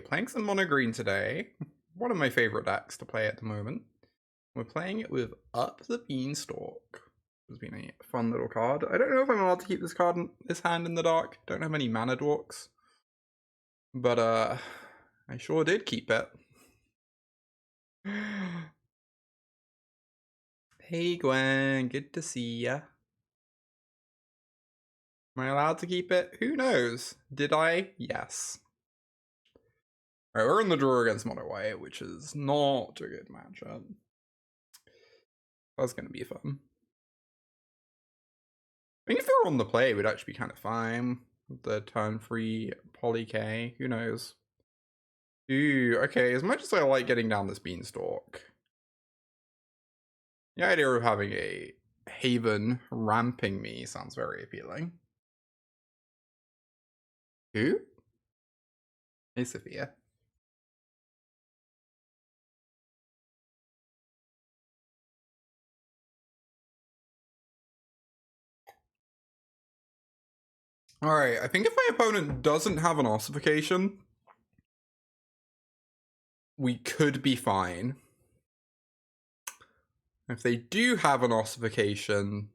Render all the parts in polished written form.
playing some mono green today. One of my favorite decks to play at the moment. We're playing it with Up the Beanstalk. Has been a fun little card. I don't know if I'm allowed to keep this card in this hand in the dark. Don't have any mana dorks. But I sure did keep it. Hey Gwen, good to see ya. Am I allowed to keep it? Who knows? Did I? Yes. Alright, we're in the draw against Mono White, which is not a good matchup. That's gonna be fun. I think if they were on the play, it would actually be kind of fine. The turn free Poly K, who knows? Ooh, okay, as much as I like getting down this Beanstalk, the idea of having a Haven ramping me sounds very appealing. Who? Hey, Sophia. Alright, I think if my opponent doesn't have an ossification, we could be fine. If they do have an ossification,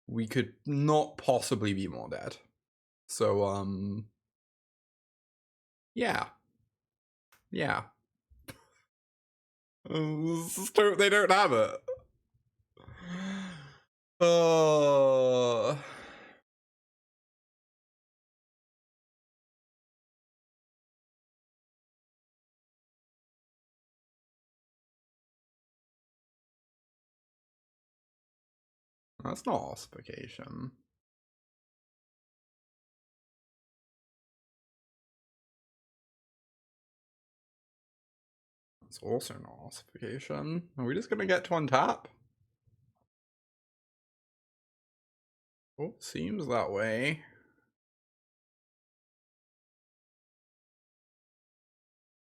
we could not possibly be more dead. So, yeah. Yeah. They don't have it. That's not ossification. It's also not ossification. Are we just gonna get to untap? Oh, seems that way.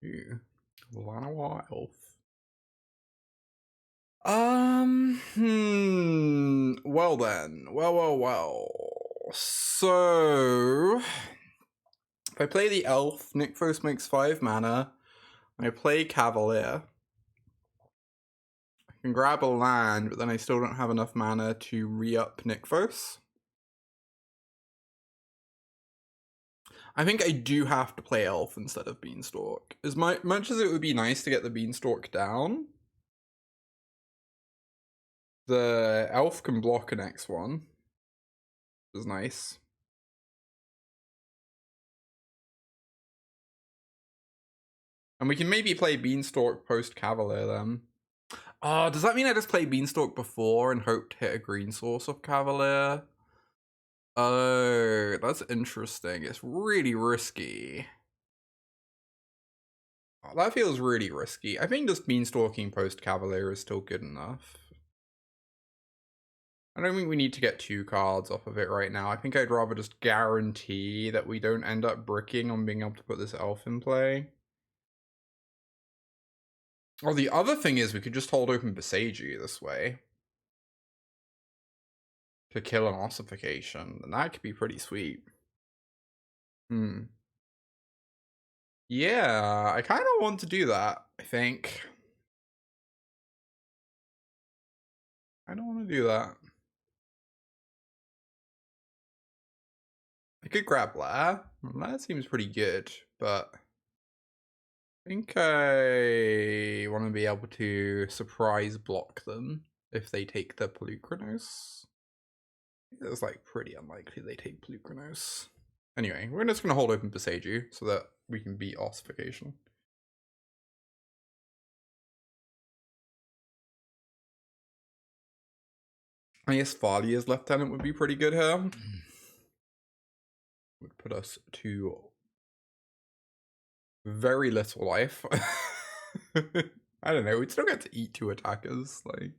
Ooh, Llanowar Elf. Well then. Well. So, if I play the Elf, Nykthos makes 5 mana. I play Cavalier. I can grab a land, but then I still don't have enough mana to re-up Nykthos. I think I do have to play Elf instead of Beanstalk. As much as it would be nice to get the Beanstalk down, the Elf can block an X1, which is nice. And we can maybe play Beanstalk post Cavalier then. Oh, does that mean I just play Beanstalk before and hope to hit a green source of Cavalier? Oh, that's interesting. It's really risky. Oh, that feels really risky. I think just Beanstalking post Cavalier is still good enough. I don't think we need to get 2 cards off of it right now. I think I'd rather just guarantee that we don't end up bricking on being able to put this Elf in play. Oh, the other thing is we could just hold open Boseiju this way to kill an ossification, and that could be pretty sweet. Yeah, I kind of want to do that, I think. I don't want to do that. I could grab Lair. Lair seems pretty good, but I think I want to be able to surprise block them if they take the Polukranos. It's like pretty unlikely they take Polukranos. Anyway, we're just going to hold open Boseiju so that we can beat ossification. I guess Valia's Lieutenant would be pretty good here. Would put us to very little life. I don't know, we'd still get to eat 2 attackers, like.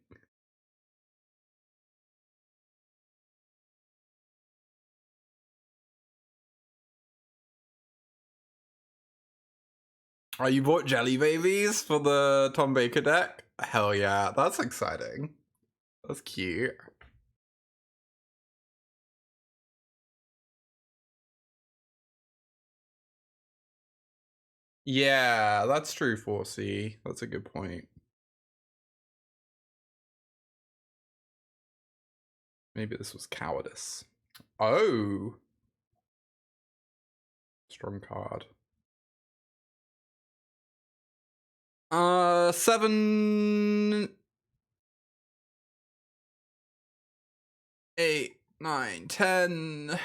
Oh, you bought Jelly Babies for the Tom Baker deck? Hell yeah, that's exciting. That's cute. Yeah, that's true, 4C. That's a good point. Maybe this was cowardice. Oh! Strong card. 7, 8, 9, 10.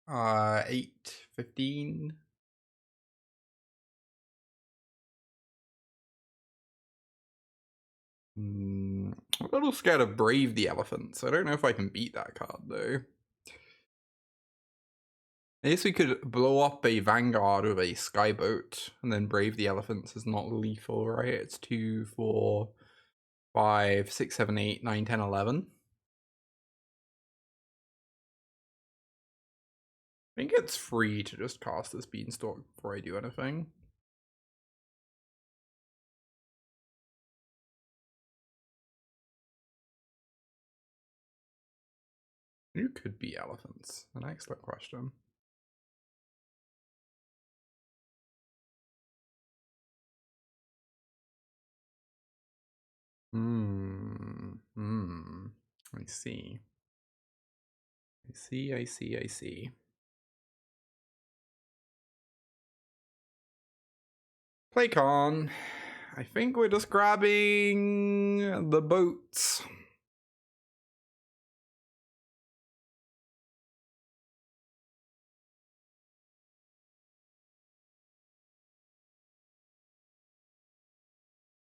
8, 15. I'm a little scared of Brave the Elephants. I don't know if I can beat that card though. I guess we could blow up a Vanguard with a Skyboat, and then Brave the Elephants is not lethal, right? It's 2, 4, 5, 6, 7, 8, 9, 10, 11. I think it's free to just cast this Beanstalk before I do anything. Who could be elephants? An excellent question. I see. I see. PlayCon. I think we're just grabbing the boats.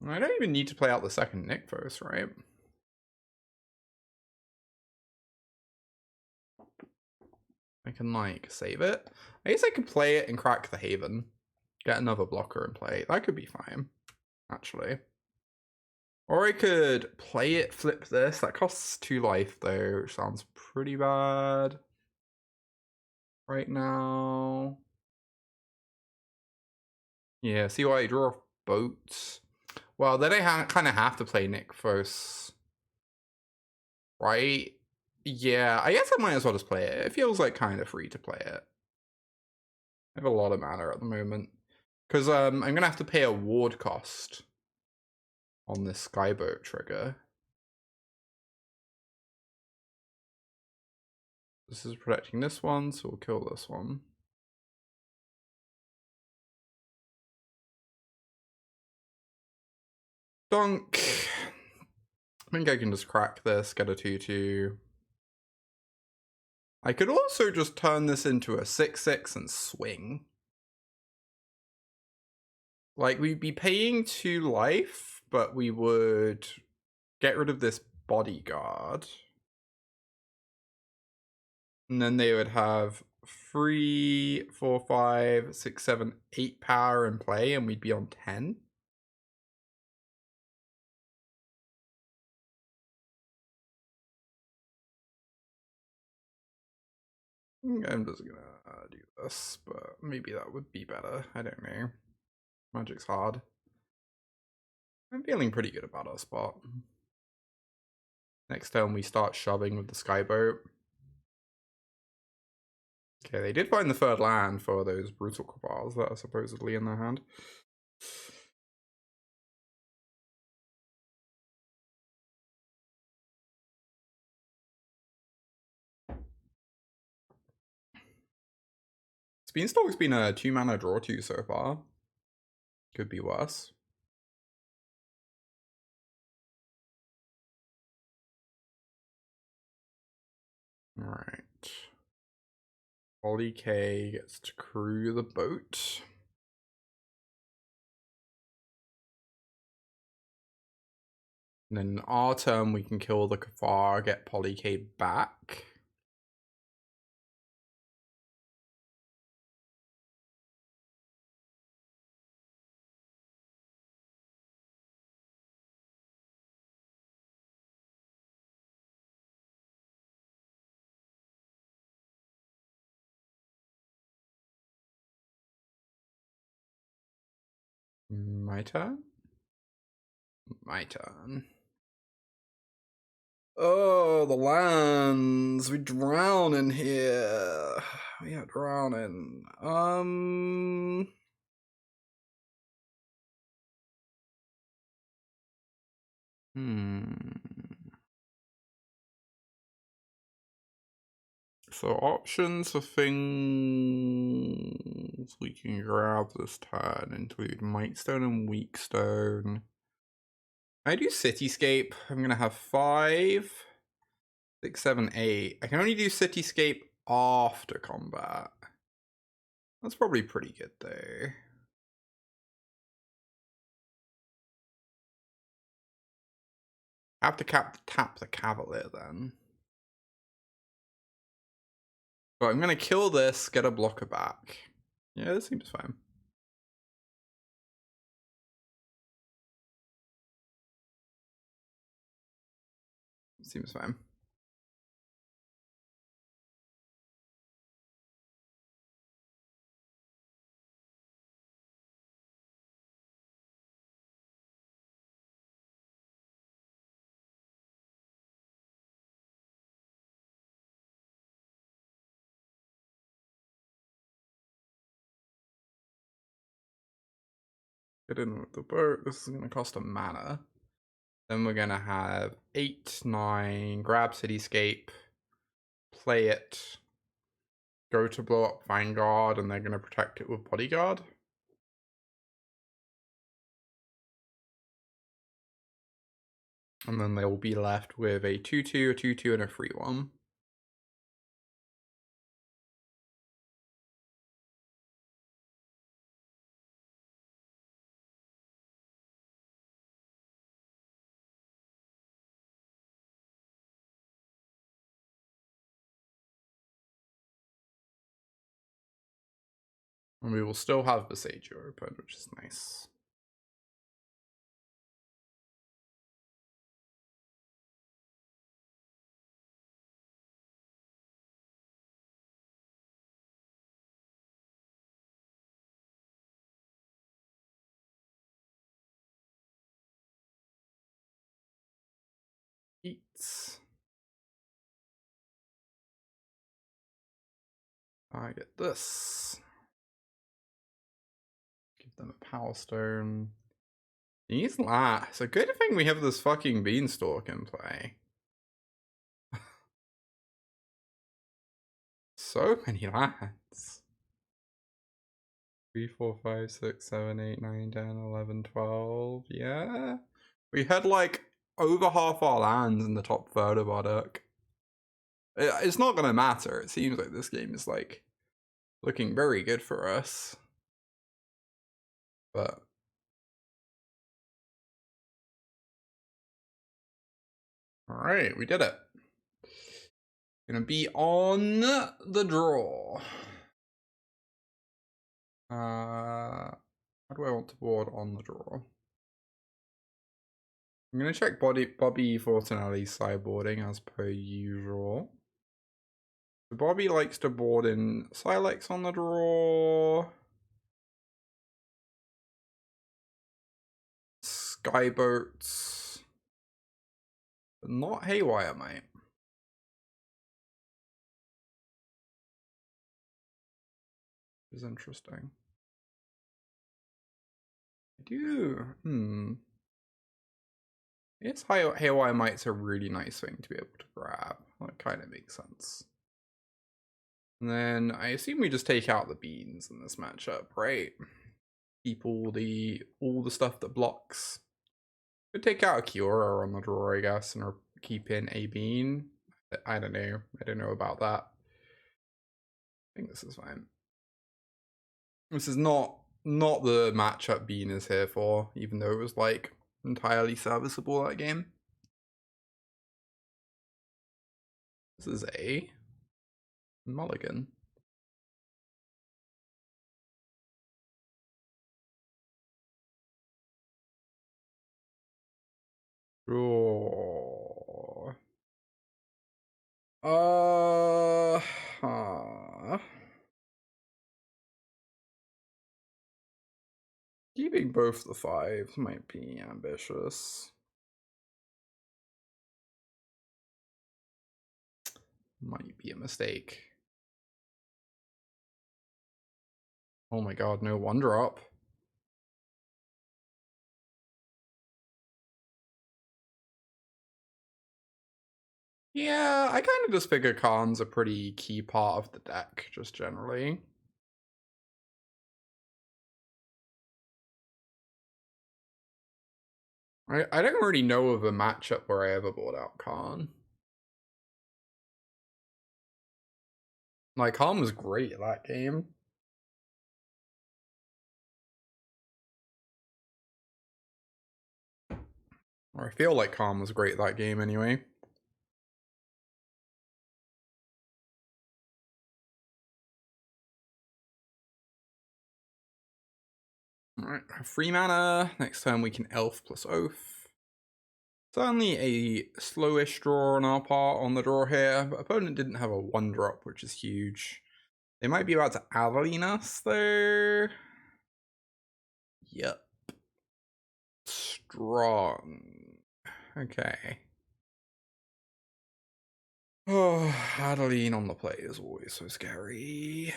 I don't even need to play out the second Nykthos, right? I can, like, save it. I guess I could play it and crack the Haven. Get another blocker and play it. That could be fine, actually. Or I could play it, flip this. That costs 2 life, though, which sounds pretty bad right now. Yeah, see why I draw off boats. Well, then I kind of have to play Nykthos, right? Yeah, I guess I might as well just play it. It feels like kind of free to play it. I have a lot of mana at the moment. Because I'm going to have to pay a ward cost on this Skyboat trigger. This is protecting this one, so we'll kill this one. Donk. I think I can just crack this, get a 2/2. I could also just turn this into a 6/6 and swing. Like, we'd be paying 2 life, but we would get rid of this bodyguard. And then they would have 3, 4, 5, 6, 7, 8 power in play, and we'd be on 10. I'm just gonna do this, but maybe that would be better. I don't know. Magic's hard. I'm feeling pretty good about our spot. Next turn we start shoving with the Skyboat. Okay, they did find the third land for those Brutal Cabals that are supposedly in their hand. Beanstalk's been a 2 mana draw 2 so far. Could be worse. Alright. Ollie K gets to crew the boat. And then in our turn, we can kill the Kafar, get Polly K back. My turn? My turn. Oh, the lands. We drown in here. We are drowning. So options for things we can grab this turn include Mightstone and Weakstone. I do Cityscape. I'm gonna have 5, 6, 7, 8. I can only do Cityscape after combat. That's probably pretty good though. I have to tap the Cavalier then. But I'm gonna kill this, get a blocker back. Yeah, this seems fine. Seems fine. Get in with the boat. This is gonna cost a mana. Then we're gonna have 8, 9, grab Cityscape, play it, go to blow up Vanguard, and they're gonna protect it with Bodyguard. And then they'll be left with a 2/2, a 2/2, and a 3/1. And we will still have Besagio open, which is nice. Eats. I get this. Give them a Power Stone. These last. A good thing we have this fucking Beanstalk in play. So many lands. 3, 4, 5, 6, 7, 8, 9, 10, 11, 12. Yeah. We had like over half our lands in the top third of our deck. It's not gonna matter. It seems like this game is like looking very good for us. But alright, we did it. Gonna be on the draw. How do I want to board on the draw? I'm gonna check Bobby Fortunelli's sideboarding as per usual. So Bobby likes to board in Silex on the draw, Skyboats, but not Haywire Mite. Which is interesting. I do. Yes, Haywire Mite's a really nice thing to be able to grab. That kind of makes sense. And then I assume we just take out the beans in this matchup, right? Keep all the stuff that blocks. Could take out a Kiora on the draw, I guess, and keep in a bean. I don't know. I don't know about that. I think this is fine. This is not the matchup Bean is here for, even though it was like entirely serviceable that game. This is a mulligan. Draw. Keeping both the 5s might be ambitious. Might be a mistake. Oh my god, no 1-drop. Yeah, I kind of just figure Khan's a pretty key part of the deck, just generally. I don't really know of a matchup where I ever bought out Khan. Like, Khan was great at that game. Or I feel like Khan was great at that game anyway. Alright, 3 mana. Next turn we can Elf plus Oath. Certainly a slowish draw on our part on the draw here, but opponent didn't have a 1-drop, which is huge. They might be about to Aveline us, though. Yep. Strong. Okay. Oh, Adeline on the play is always so scary.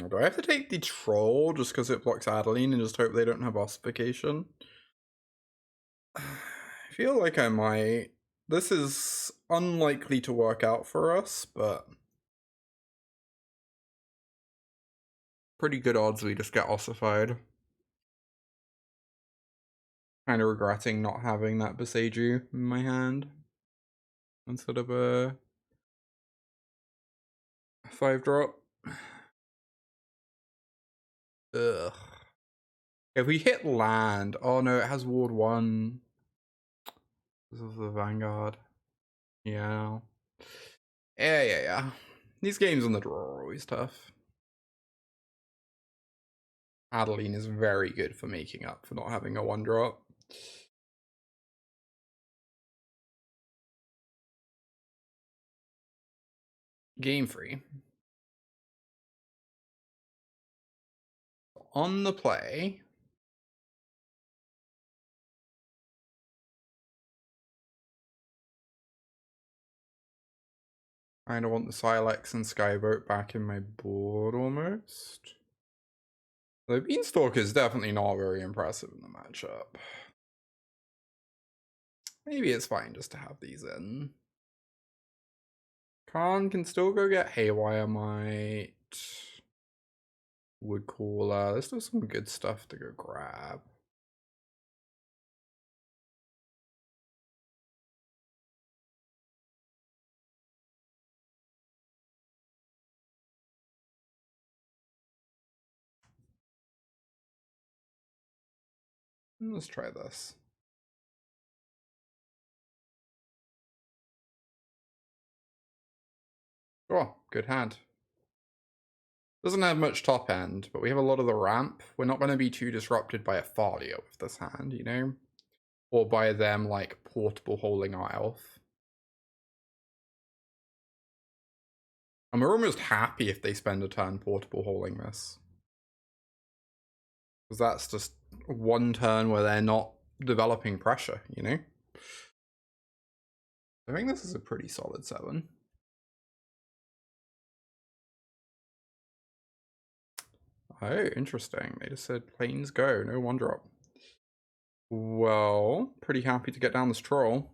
Do I have to take the troll just because it blocks Adeline and just hope they don't have ossification? I feel like I might. This is unlikely to work out for us, but pretty good odds we just get ossified. Kind of regretting not having that Boseiju in my hand instead of a 5-drop. Ugh. If we hit land, oh no, it has Ward 1. This is the Vanguard. Yeah. Yeah. These games on the draw are always tough. Adeline is very good for making up for not having a 1-drop. Game 3. On the play, I kind of want the Sylex and Skyboat back in my board almost. The Beanstalk is definitely not very impressive in the matchup. Maybe it's fine just to have these in. Khan can still go get Haywire Might. Woodcaller. There's still some good stuff to go grab. Let's try this. Oh, good hand. Doesn't have much top end, but we have a lot of the ramp. We're not going to be too disrupted by a Thalia with this hand, you know? Or by them, like, portable holding our elf. And we're almost happy if they spend a turn portable holding this. Because that's just one turn where they're not developing pressure, you know? I think this is a pretty solid 7. Oh, interesting. They just said planes go, no 1-drop. Well, pretty happy to get down this troll.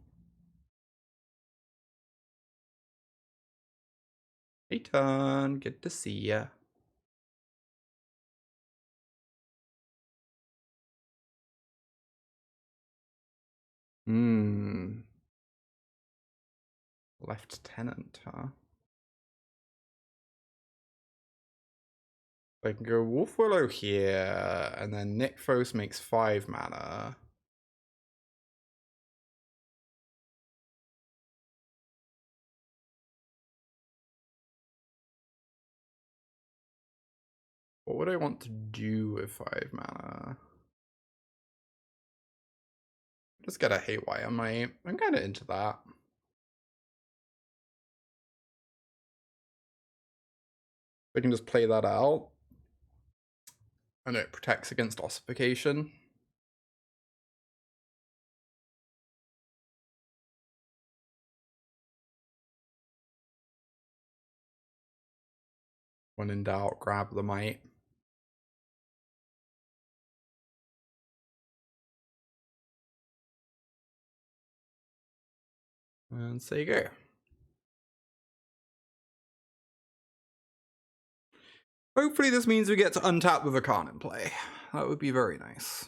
Hey, turn. Good to see ya. Lieutenant, huh? I can go Wolfwillow here, and then Nykthos makes 5 mana. What would I want to do with 5 mana? Just get a Haywire Might. I'm kind of into that. We can just play that out. And it protects against ossification. When in doubt, grab the might. And there you go. Hopefully this means we get to untap with a Khan in play. That would be very nice.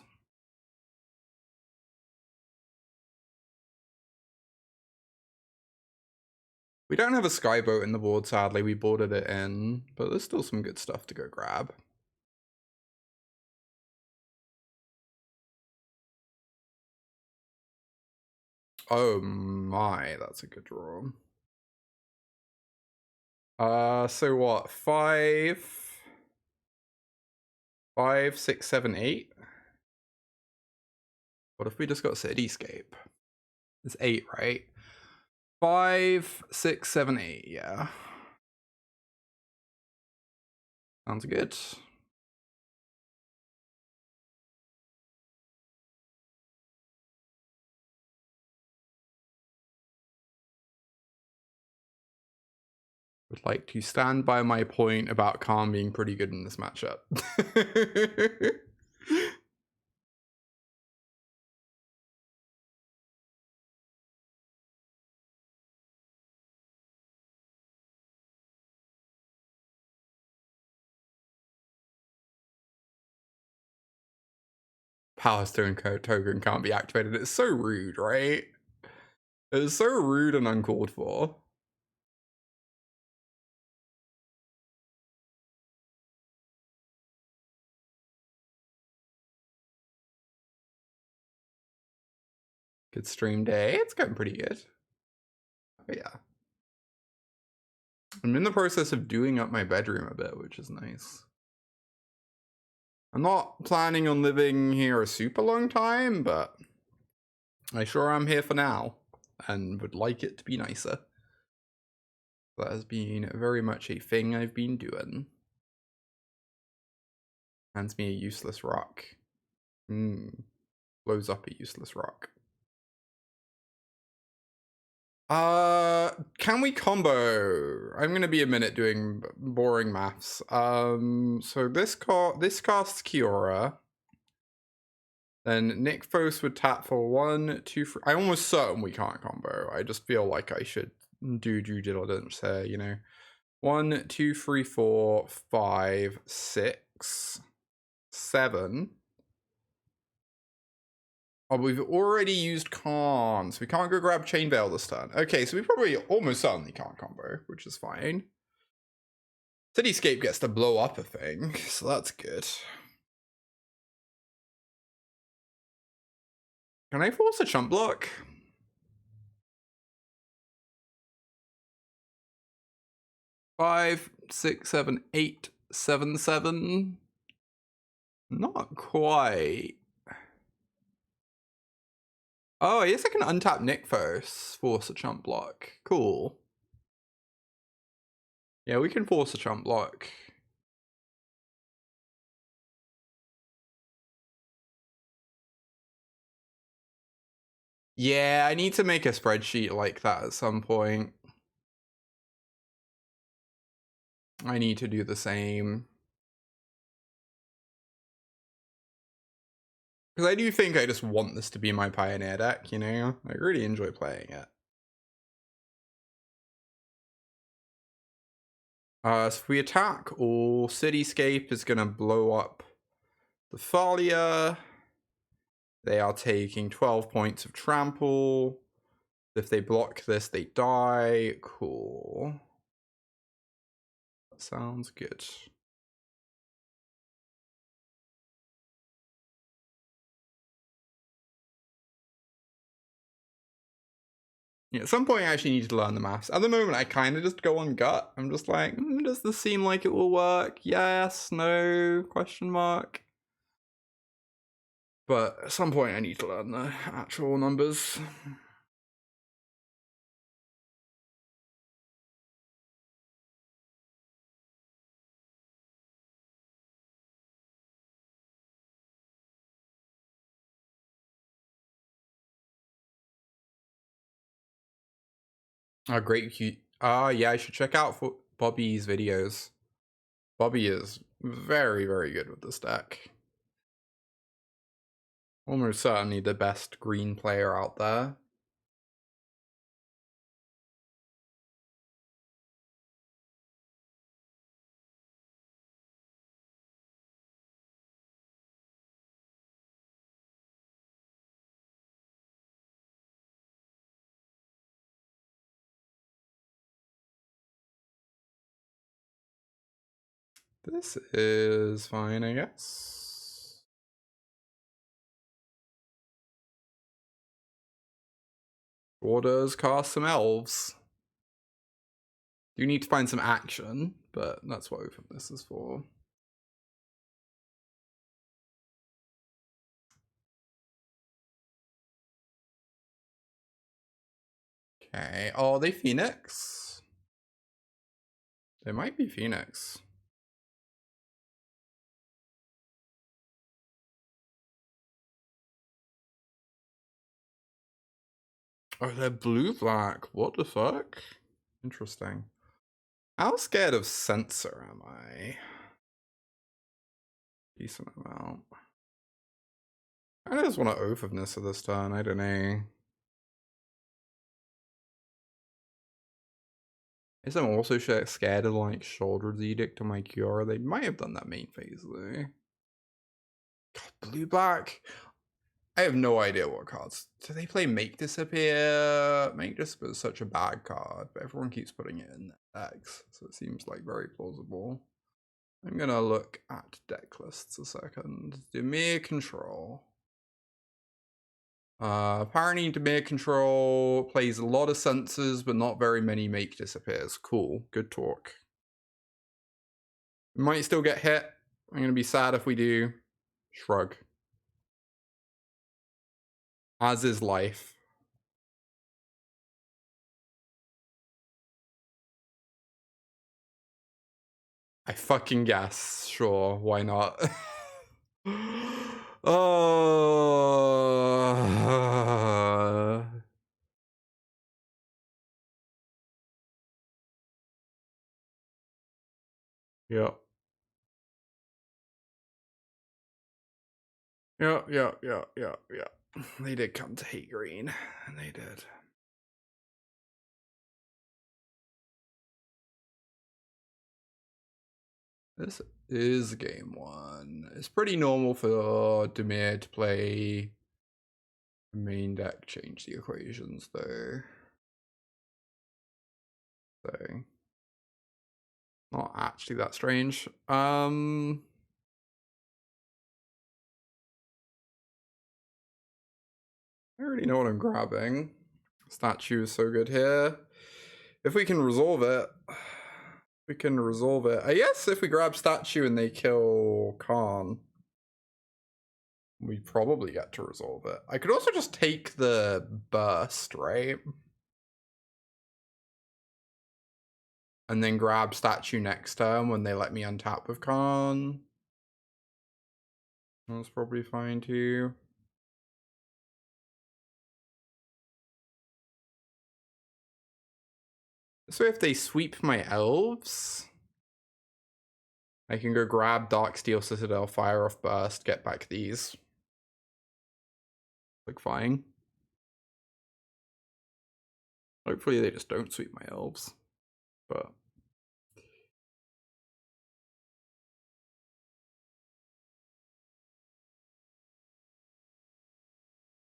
We don't have a Skyboat in the board, sadly. We boarded it in, but there's still some good stuff to go grab. Oh my, that's a good draw. So what? 5, 6, 7, 8? What if we just got Cityscape? It's 8, right? 5, 6, 7, 8, yeah. Sounds good. Would like to stand by my point about Khan being pretty good in this matchup. Power Stone token can't be activated. It's so rude, right? It's so rude and uncalled for. Good stream day. It's going pretty good. Oh yeah. I'm in the process of doing up my bedroom a bit, which is nice. I'm not planning on living here a super long time, but I sure am here for now and would like it to be nicer. That has been very much a thing I've been doing. Hands me a useless rock. Blows up a useless rock. Can we combo? I'm gonna be a minute doing boring maths. So this casts Kiora. Then Nykthos would tap for 1, 2, 3. I'm almost certain we can't combo. I just feel like I should do due diligence here, you know. 1, 2, 3, 4, 5, 6, 7. Oh, we've already used Khan, so we can't go grab Chain Veil this turn. Okay, so we probably almost certainly can't combo, which is fine. Cityscape gets to blow up a thing, so that's good. Can I force a chump block? Five, 6, 7, 8, 7, 7. Not quite. Oh, I guess I can untap Nykthos, force a chump block. Cool. Yeah, we can force a chump block. Yeah, I need to make a spreadsheet like that at some point. I need to do the same. Because I do think I just want this to be my Pioneer deck, you know? I really enjoy playing it. So if we attack, all Cityscape is going to blow up the Thalia. They are taking 12 points of trample. If they block this, they die. Cool. That sounds good. Yeah, at some point I actually need to learn the maths. At the moment, I kind of just go on gut. I'm just like, does this seem like it will work? Yes, no, question mark. But at some point I need to learn the actual numbers. Oh, great. Yeah, I should check out for Bobby's videos. Bobby is very, very good with this deck. Almost certainly the best green player out there. This is fine, I guess. Orders cast some elves. You need to find some action, but that's what Oath of this is for. Okay. Oh, they Phoenix? They might be Phoenix. Oh, they're blue-black. What the fuck? Interesting. How scared of Censor am I? Decent amount. I just want to Oath of Nissa this turn. I don't know. Is I'm also scared of like Shoulder's Edict on my Cure. They might have done that main phase though. God, blue-black. I have no idea what cards. Do they play Make Disappear? Make Disappear is such a bad card, but everyone keeps putting it in decks, so it seems like very plausible. I'm gonna look at deck lists a second. Dimir Control. Apparently Dimir Control plays a lot of Censors, but not very many Make Disappears. Cool, good talk. We might still get hit. I'm gonna be sad if we do. Shrug. As is life. I fucking guess. Sure, why not? Oh. Yeah. Yeah. They did come to hate green, and they did. This is game one. It's pretty normal for Dimir to play main deck, change the equations though. So not actually that strange. I already know what I'm grabbing. Statue is so good here. If we can resolve it, we can resolve it. I guess if we grab Statue and they kill Khan, we probably get to resolve it. I could also just take the burst, right? And then grab Statue next turn when they let me untap with Khan. That's probably fine too. So if they sweep my elves, I can go grab Darksteel Citadel, fire off burst, get back these. Like fine. Hopefully they just don't sweep my elves. But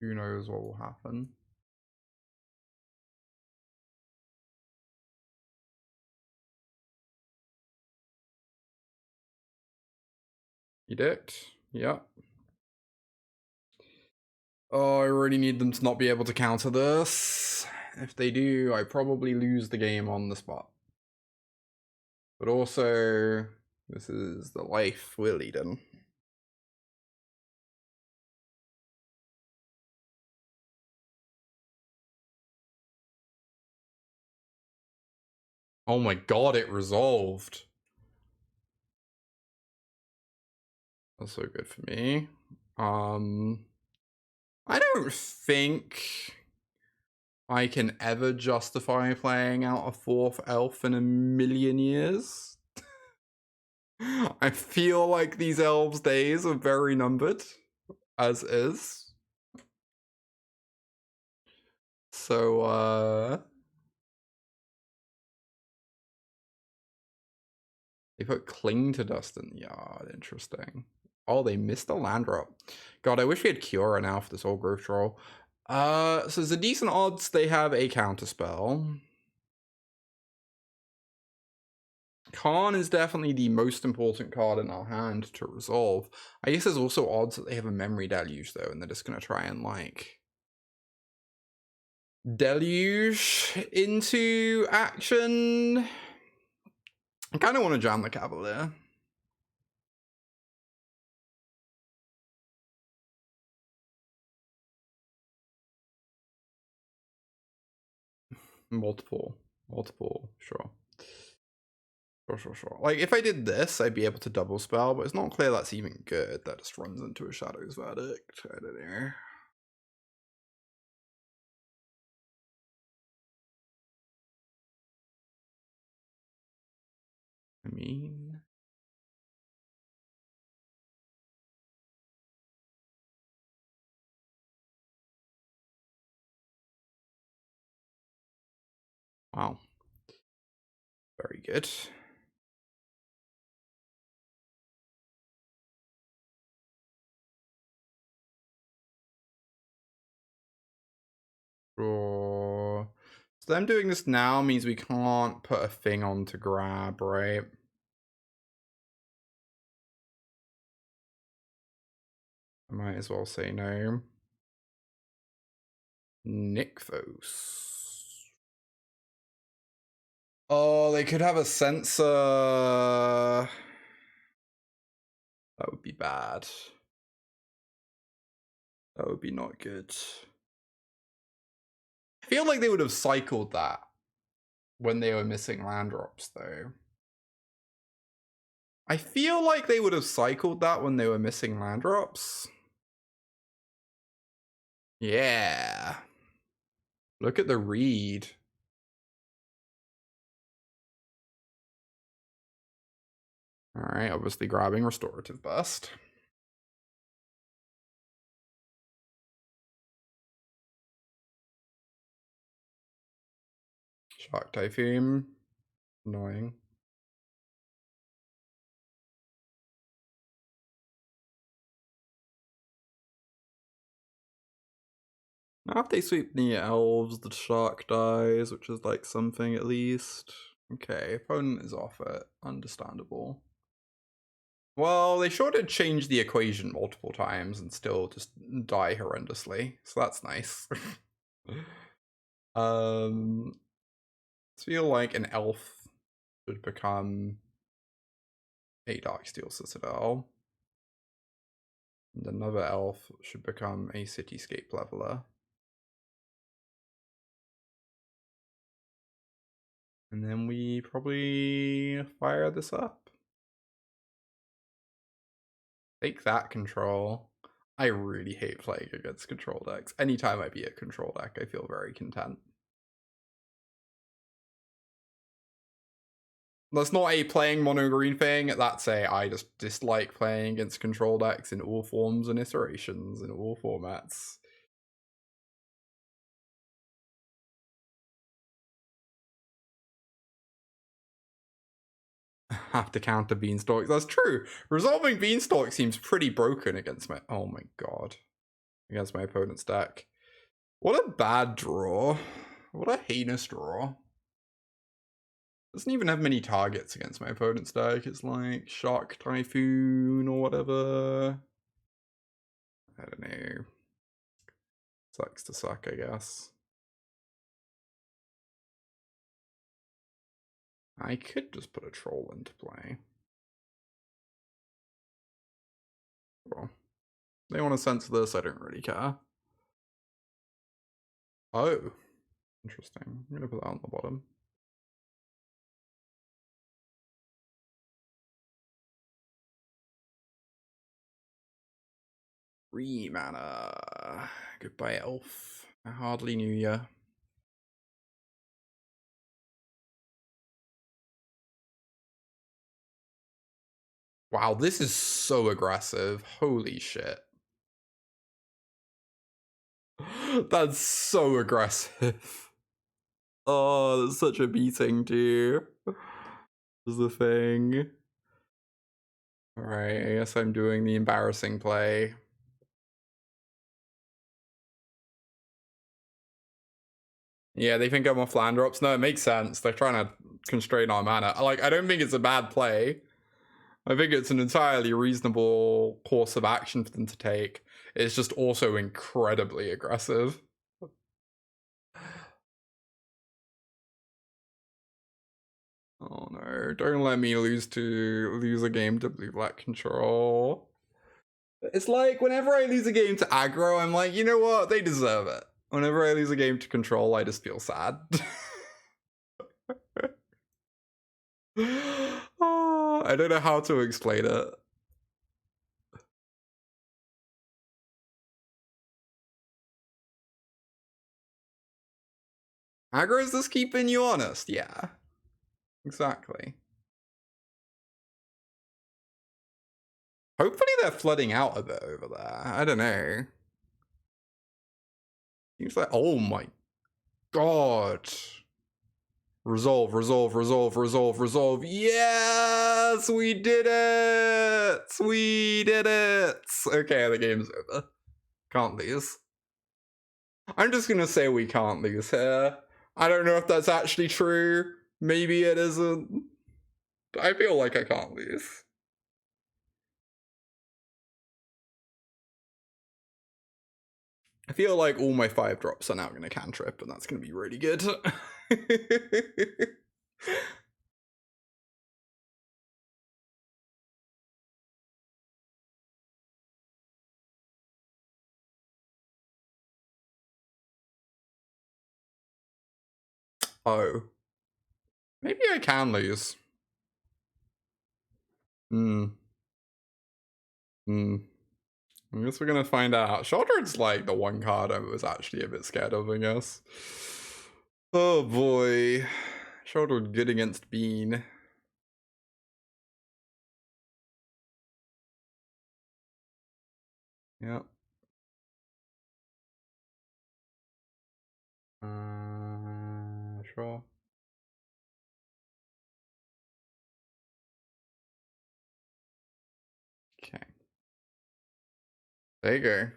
who knows what will happen. Edict. Yep. Oh, I really need them to not be able to counter this. If they do, I probably lose the game on the spot. But also, this is the life we're leading. Oh my god, it resolved. That's so good for me. I don't think I can ever justify playing out a 4th elf in a million years. I feel like these elves' days are very numbered, as is. So, they put Cling to Dust in the yard. Interesting. Oh, they missed the land drop. God, I wish we had Kiora now for this old growth troll. So there's a decent odds they have a counterspell. Karn is definitely the most important card in our hand to resolve. I guess there's also odds that they have a Memory Deluge, though, and they're just going to try and, like, deluge into action. I kind of want to jam the Cavalier. Multiple, sure. Sure. Like, if I did this, I'd be able to double spell, but it's not clear that's even good. That just runs into a Shadow's Verdict. I don't know. I mean... Wow. Very good. Sure. So them doing this now means we can't put a thing on to grab, right? I might as well say no. Nykthos. Oh, they could have a sensor. That would be bad. That would be not good. I feel like they would have cycled that when they were missing land drops, though. I feel like they would have cycled that when they were missing land drops. Yeah. Look at the read. Alright, obviously grabbing Restorative Burst. Shock Typhoon. Annoying. Now if they sweep the elves, the shark dies, which is like something at least. Okay, opponent is off it. Understandable. Well, they sure did change the equation multiple times and still just die horrendously, so that's nice. I feel like an elf should become a Darksteel Citadel. And another elf should become a Cityscape Leveler. And then we probably fire this up. Take that, control. I really hate playing against control decks. Anytime I beat a control deck, I feel very content. That's not a playing mono green thing. That's I just dislike playing against control decks in all forms and iterations, in all formats. Have to counter Beanstalk. That's true. Resolving Beanstalk seems pretty broken against my... Oh my god. Against my opponent's deck. What a bad draw. What a heinous draw. Doesn't even have many targets against my opponent's deck. It's like Shark Typhoon or whatever. I don't know. Sucks to suck, I guess. I could just put a troll into play. Well, they want to censor this, I don't really care. Oh, interesting. I'm going to put that on the bottom. Three mana. Goodbye, elf. I hardly knew ya. Wow, this is so aggressive. Holy shit. That's so aggressive. Oh, that's such a beating too. Is the thing. Alright, I guess I'm doing the embarrassing play. Yeah, they think I'm off land drops. No, it makes sense. They're trying to constrain our mana. Like, I don't think it's a bad play. I think it's an entirely reasonable course of action for them to take. It's just also incredibly aggressive. Oh no, don't let me lose a game to blue-black control. It's like whenever I lose a game to aggro, I'm like, you know what? They deserve it. Whenever I lose a game to control, I just feel sad. Oh, I don't know how to explain it. Aggro is just keeping you honest, yeah. Exactly. Hopefully they're flooding out a bit over there. I don't know. Seems like, oh my god. Resolve, resolve, resolve, resolve, resolve. Yes, we did it. We did it. Okay, the game's over. Can't lose. I'm just gonna say we can't lose here. I don't know if that's actually true. Maybe it isn't. I feel like I can't lose. I feel like all my 5-drops are now going to cantrip, and that's going to be really good. Oh. Maybe I can lose. Hmm. Hmm. I guess we're gonna find out. Sheoldred's like the one card I was actually a bit scared of, I guess. Oh boy. Sheoldred good against Bean. Yep. Sure. Okay. There you go.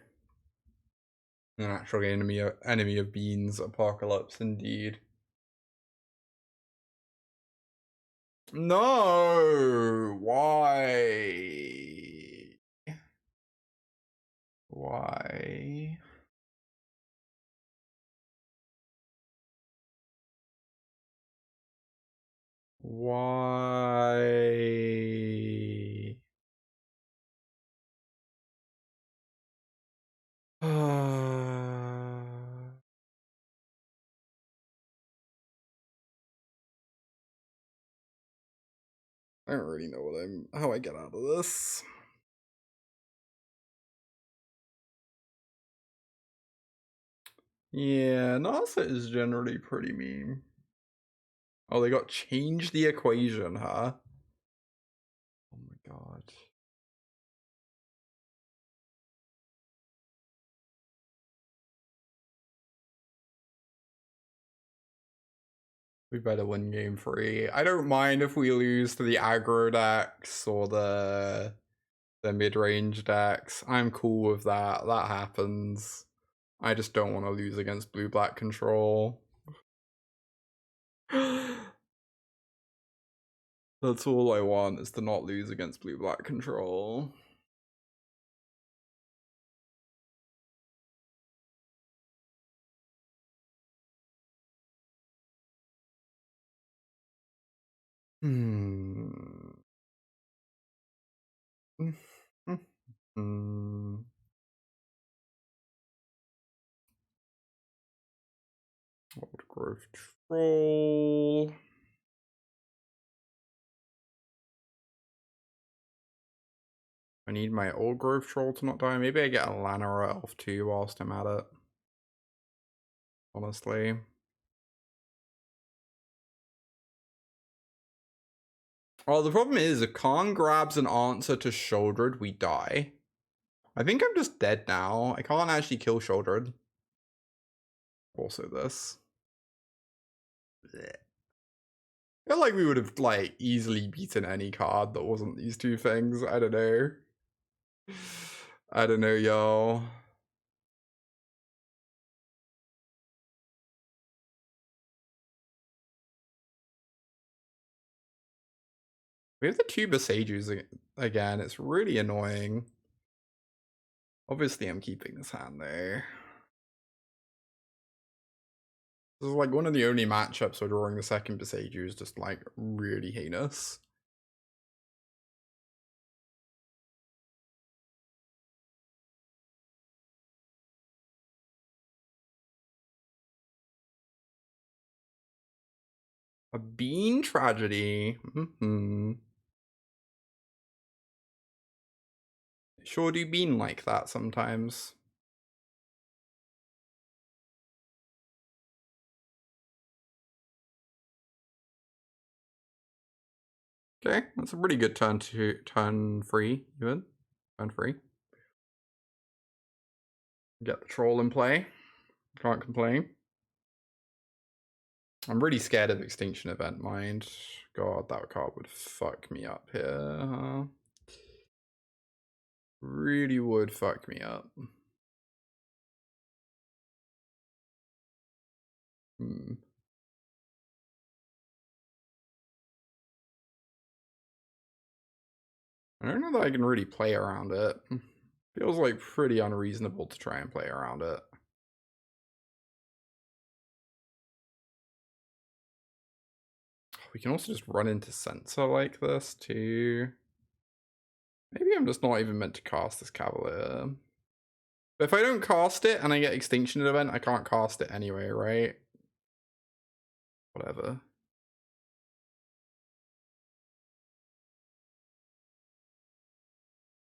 An actual enemy of Bean's Apocalypse, indeed. No! Why? Why? Why? I don't really know how I get out of this. Yeah, Narset is generally pretty mean. Oh, they got change the equation, huh? Oh my god. We better win game 3. I don't mind if we lose to the aggro decks or the mid-range decks. I'm cool with that. That happens. I just don't want to lose against blue-black control. That's all I want, is to not lose against blue-black control. Old growth troll. I need my old growth troll to not die. Maybe I get a Llanowar elf too whilst I'm at it. Honestly. Oh, the problem is if Khan grabs an answer to Sholdred, we die. I think I'm just dead now. I can't actually kill Sholdred. Also this. Blech. I feel like we would have like easily beaten any card that wasn't these two things. I don't know. I don't know, y'all. We have the two Boseijus again. It's really annoying. Obviously, I'm keeping this hand there. This is like one of the only matchups where drawing the second Boseiju is just like really heinous. A bean tragedy. Sure do bean like that sometimes. Okay, that's a pretty good turn free, even. Turn free. Get the troll in play. Can't complain. I'm really scared of Extinction Event Mind. God, that card would fuck me up here. Really would fuck me up. I don't know that I can really play around it. Feels like pretty unreasonable to try and play around it. We can also just run into Censor like this too. Maybe I'm just not even meant to cast this Cavalier. But if I don't cast it and I get Extinction Event, I can't cast it anyway, right? Whatever.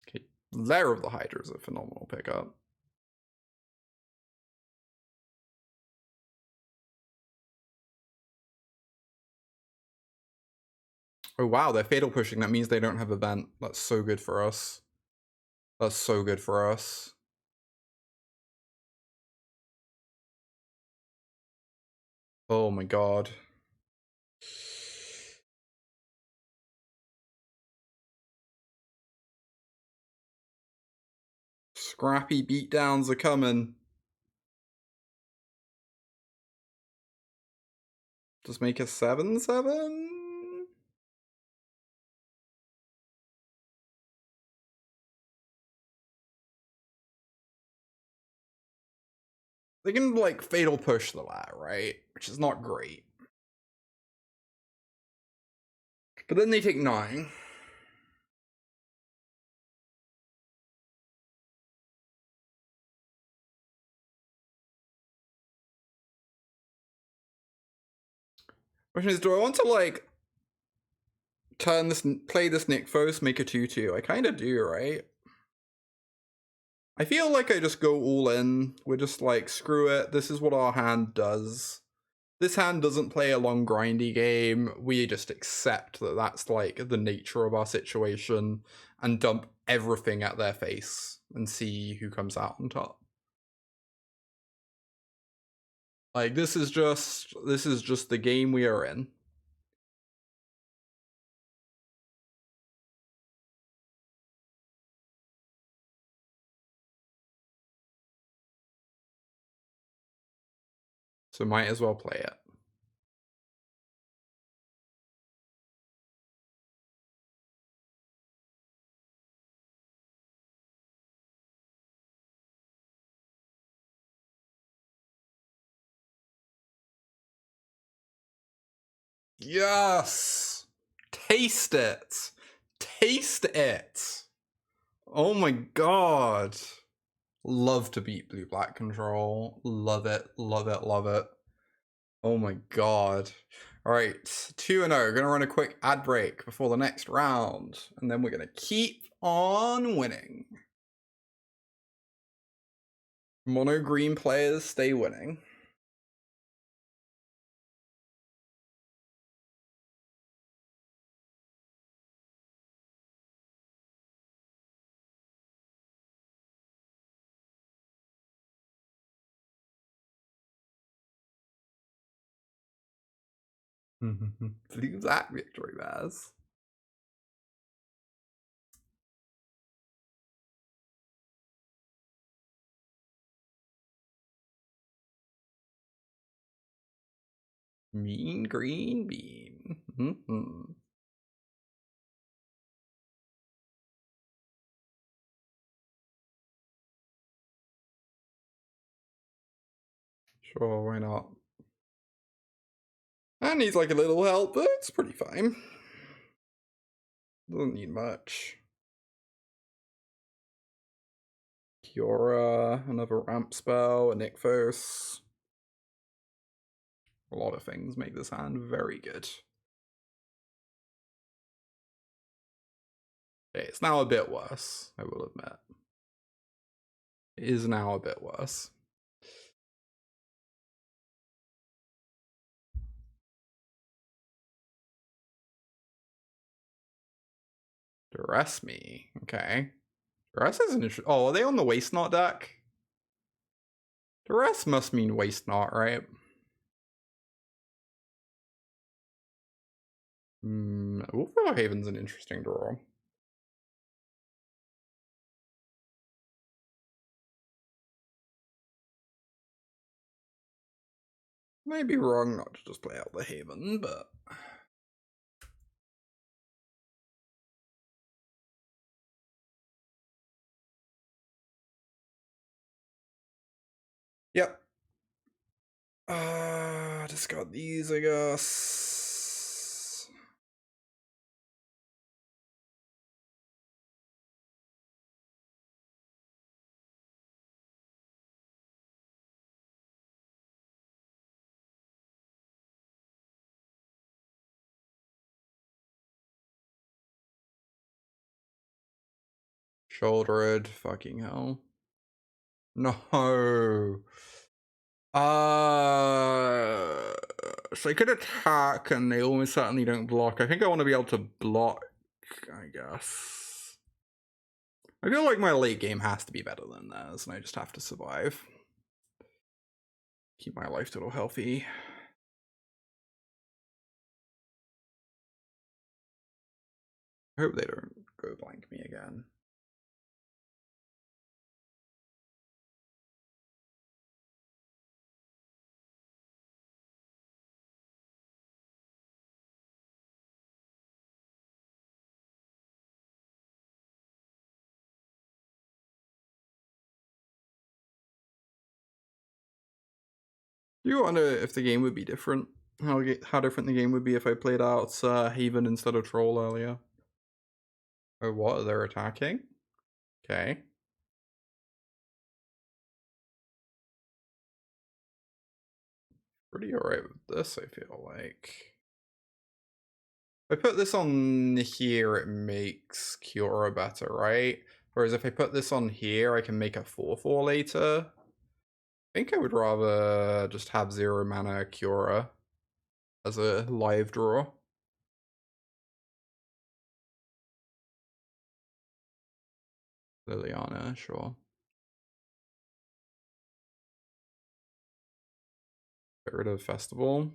Okay, Lair of the Hydra is a phenomenal pickup. Oh wow, they're fatal pushing. That means they don't have event. That's so good for us. That's so good for us. Oh my god. Scrappy beatdowns are coming. Just make a 7/7? They can like fatal push the lat, right? Which is not great. But then they take 9. Question is, do I want to like play this Nykthos, make a 2/2? I kind of do, right? I feel like I just go all in. We're just like, screw it. This is what our hand does. This hand doesn't play a long grindy game. We just accept that that's like the nature of our situation and dump everything at their face and see who comes out on top. Like this is just the game we are in. So might as well play it. Yes! Taste it! Taste it! Oh my god. Love to beat blue-black control. Love it, love it, love it. Oh my god. Alright, 2-0. Gonna run a quick ad break before the next round. And then we're gonna keep on winning. Mono green players stay winning. Blue black victory bears. Mean green bean. Sure, why not? That needs like a little help, but it's pretty fine. Doesn't need much. Kiora, another ramp spell, a Nykthos. A lot of things make this hand very good. Okay, it's now a bit worse, I will admit. It is now a bit worse. Duress me. Okay. Duress is an interesting. Oh, are they on the Waste Knot deck? Duress must mean Waste Knot, right? Wolfwillow Haven's an interesting draw. Might be wrong not to just play out the Haven, but yep. Discard these, I guess. Shouldered, fucking hell. No. So I could attack and they almost certainly don't block. I think I want to be able to block, I guess. I feel like my late game has to be better than theirs, and I just have to survive. Keep my life total healthy. I hope they don't go blank me again. Do you wonder if the game would be different? How different the game would be if I played out Haven instead of Troll earlier? Oh, what? They're attacking? Okay. Pretty alright with this, I feel like. If I put this on here, it makes Kiora better, right? Whereas if I put this on here, I can make a 4/4 later. I think I would rather just have 0 mana Kiora as a live draw. Liliana, sure. Get rid of Festival.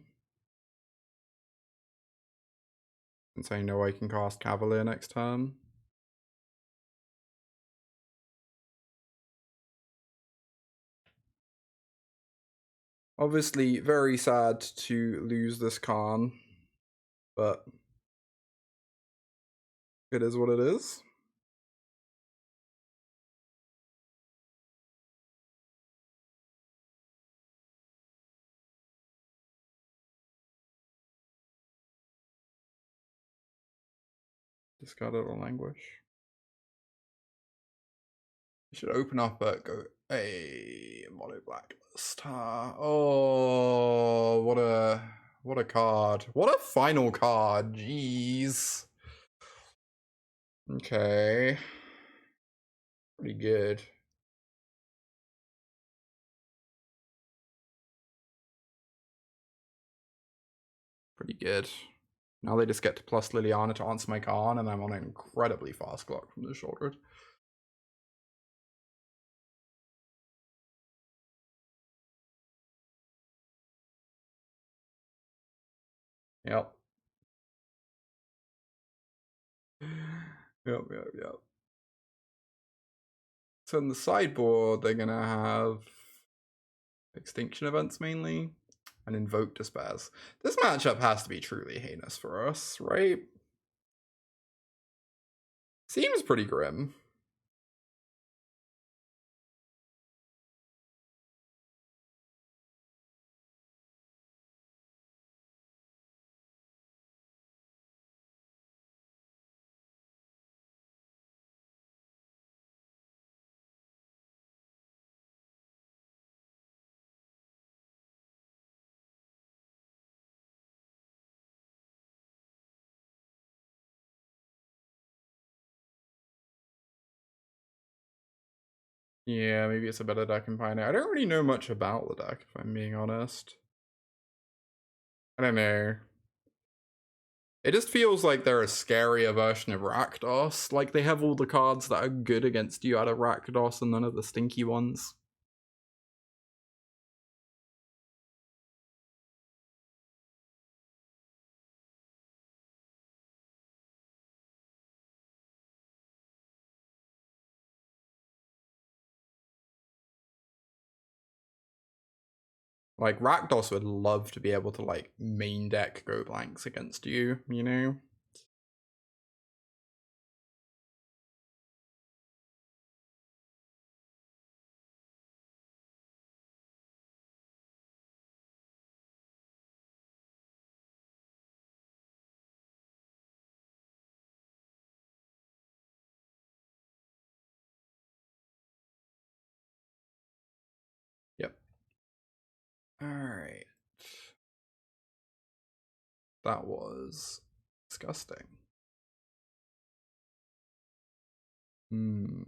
Since I know I can cast Cavalier next turn. Obviously, very sad to lose this Khan, but it is what it is. Discard it on Languish. I should open up go a mono blacklist. Oh, what a card. What a final card. Jeez. Okay. Pretty good. Pretty good. Now they just get to plus Liliana to answer my Khan, and I'm on an incredibly fast clock from the shouldered. Yep. Yep, yep, yep. So in the sideboard, they're gonna have extinction events mainly and invoke despairs. This matchup has to be truly heinous for us, right? Seems pretty grim. Yeah, maybe it's a better deck in Pioneer. I don't really know much about the deck, if I'm being honest. I don't know. It just feels like they're a scarier version of Rakdos. Like, they have all the cards that are good against you out of Rakdos and none of the stinky ones. Like, Rakdos would love to be able to, like, main deck go blanks against you, you know? Yep. Alright. That was disgusting. Hmm.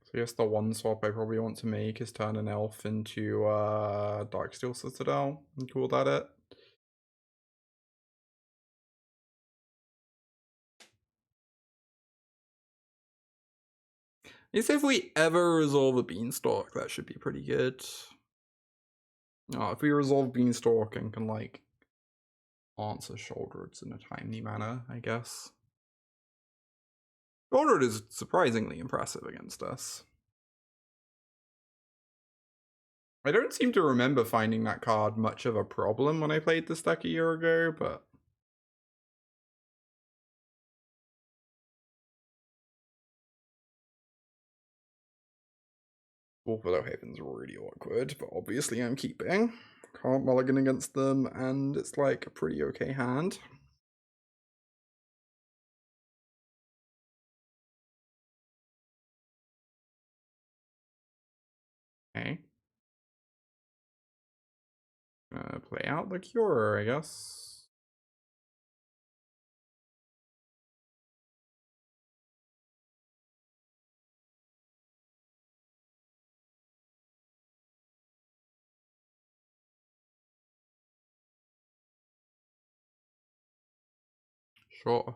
So I guess the one swap I probably want to make is turn an elf into Darksteel Citadel and call that it. Is if we ever resolve a Beanstalk, that should be pretty good. Oh, if we resolve Beanstalk and can, like, answer Shouldered in a timely manner, I guess. Shouldered is surprisingly impressive against us. I don't seem to remember finding that card much of a problem when I played this deck a year ago, but... Wolf Willow Haven's really awkward, but obviously I'm keeping. Can't mulligan against them, and it's like a pretty okay hand. Okay. Play out the Cure, I guess. Sure.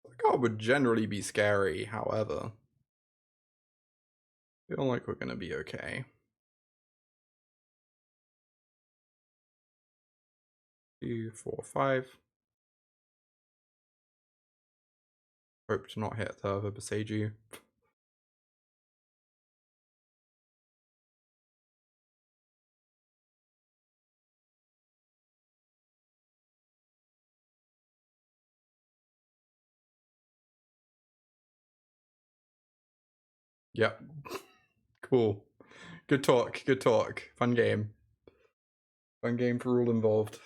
The card would generally be scary, however. I feel like we're gonna be okay. 2, 4, 5. Hope to not hit the other Boseiju. Yep. Cool. Good talk, good talk. Fun game. Fun game for all involved.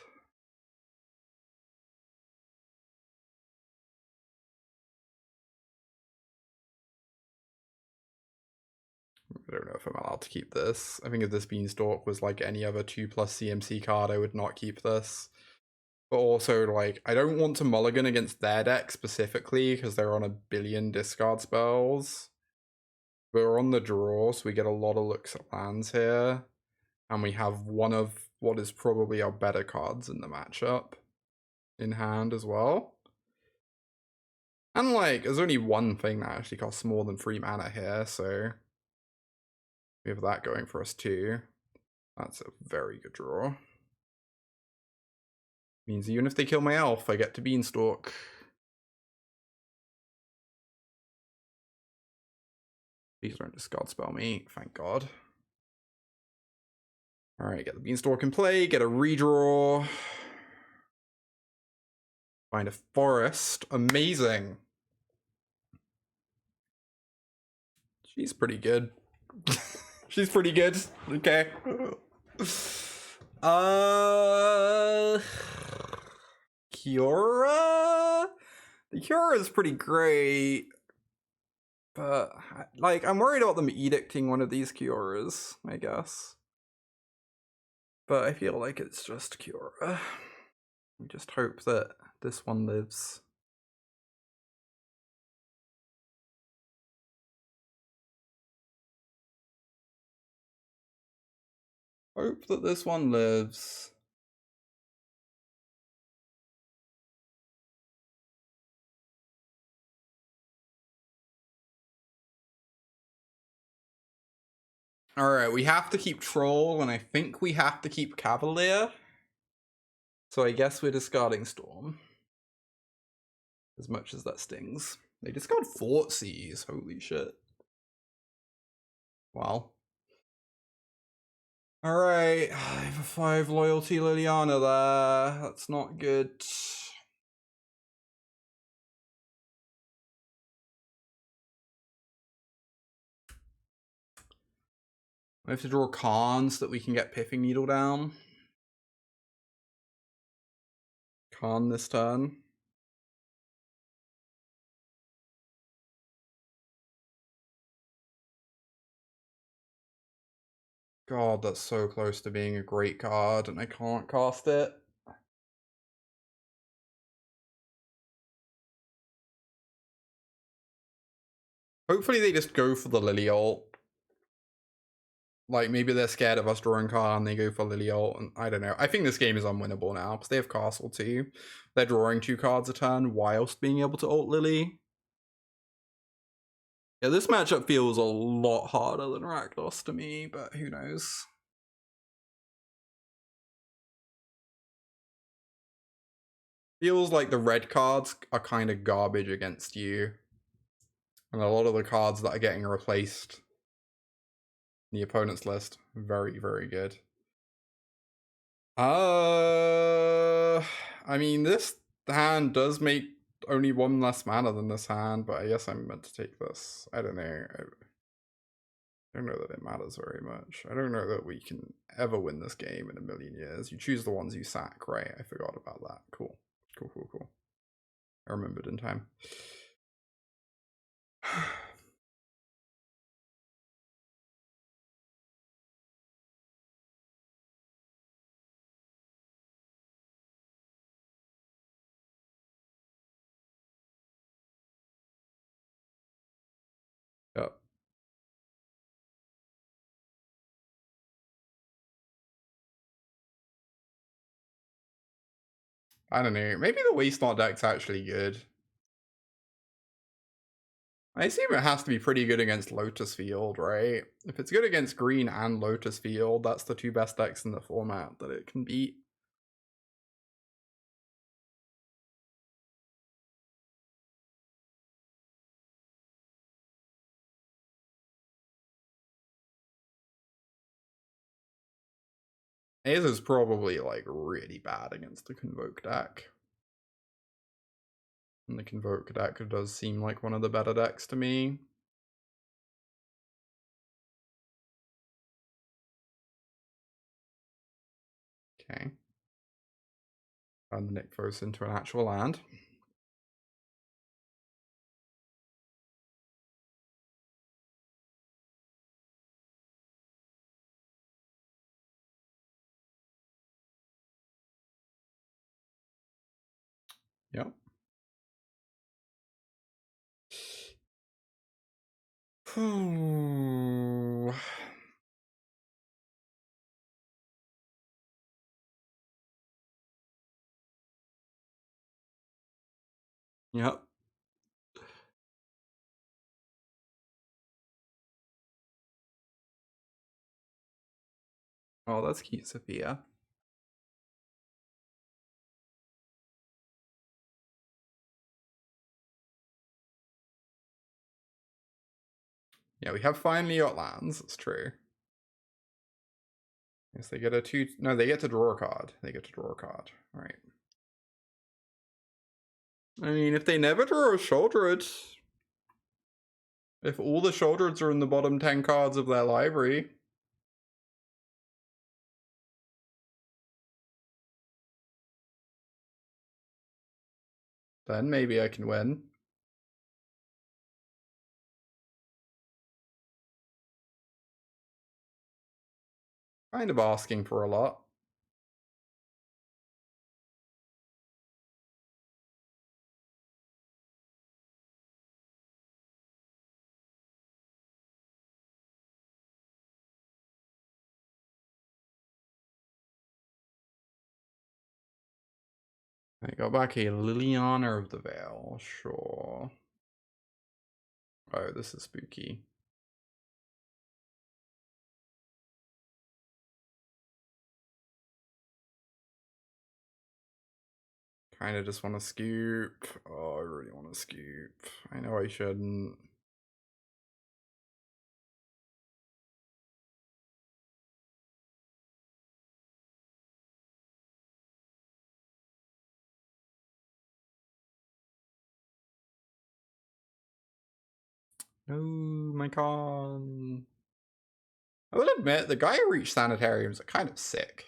I don't know if I'm allowed to keep this. I think if this Beanstalk was like any other 2+ CMC card, I would not keep this. But also, like, I don't want to mulligan against their deck specifically because they're on a billion discard spells. We're on the draw, so we get a lot of looks at lands here. And we have one of what is probably our better cards in the matchup in hand as well. And like, there's only one thing that actually costs more than 3 mana here, so we have that going for us too. That's a very good draw. Means even if they kill my elf, I get to Beanstalk. Please don't discard spell me, thank God. Alright, get the Beanstalk in play, get a redraw. Find a forest. Amazing. She's pretty good. She's pretty good. Okay. Kiora? The Kiora is pretty great. But, like, I'm worried about them edicting one of these Kioras, I guess. But I feel like it's just Kiora. We just hope that this one lives. Hope that this one lives. Alright, we have to keep Troll, and I think we have to keep Cavalier. So I guess we're discarding Storm. As much as that stings. They discard Thoughtseize, holy shit. Wow. Alright, I have a 5 loyalty Liliana there. That's not good. I have to draw Karn so that we can get Pithing Needle down. Karn this turn. God, that's so close to being a great card, and I can't cast it. Hopefully they just go for the Lily ult. Like, maybe they're scared of us drawing Karn, they go for Lily ult, and I don't know. I think this game is unwinnable now, because they have Castle too. They're drawing 2 cards a turn, whilst being able to ult Lily. Yeah, this matchup feels a lot harder than Rakdos to me, but who knows. Feels like the red cards are kind of garbage against you. And a lot of the cards that are getting replaced in the opponent's list, very, very good. I mean, this hand does make only 1 less mana than this hand, but I guess I'm meant to take this. I don't know. I don't know that it matters very much. I don't know that we can ever win this game in a million years. You choose the ones you sack, right? I forgot about that. Cool. Cool, cool, cool. I remembered in time. Yep. I don't know. Maybe the Wasteland deck's actually good. I assume it has to be pretty good against Lotus Field, right? If it's good against Green and Lotus Field, that's the 2 best decks in the format that it can beat. Ace is probably like really bad against the Convoke deck. And the Convoke deck does seem like one of the better decks to me. Okay. Turn the Nykthos into an actual land. Yep. Yep. Oh, that's cute, Sophia. Yeah, we have finally got lands, it's true. Yes, they get a 2... No, they get to draw a card. They get to draw a card. Right. I mean, if they never draw a Sheoldred... If all the Sheoldreds are in the bottom 10 cards of their library... Then maybe I can win. Kind of asking for a lot. I got back a Liliana of the Veil, sure. Oh, this is spooky. Kind of just want to scoop. Oh, I really want to scoop. I know I shouldn't. No, my con. I will admit, the Gaia Reach Sanitariums are kind of sick.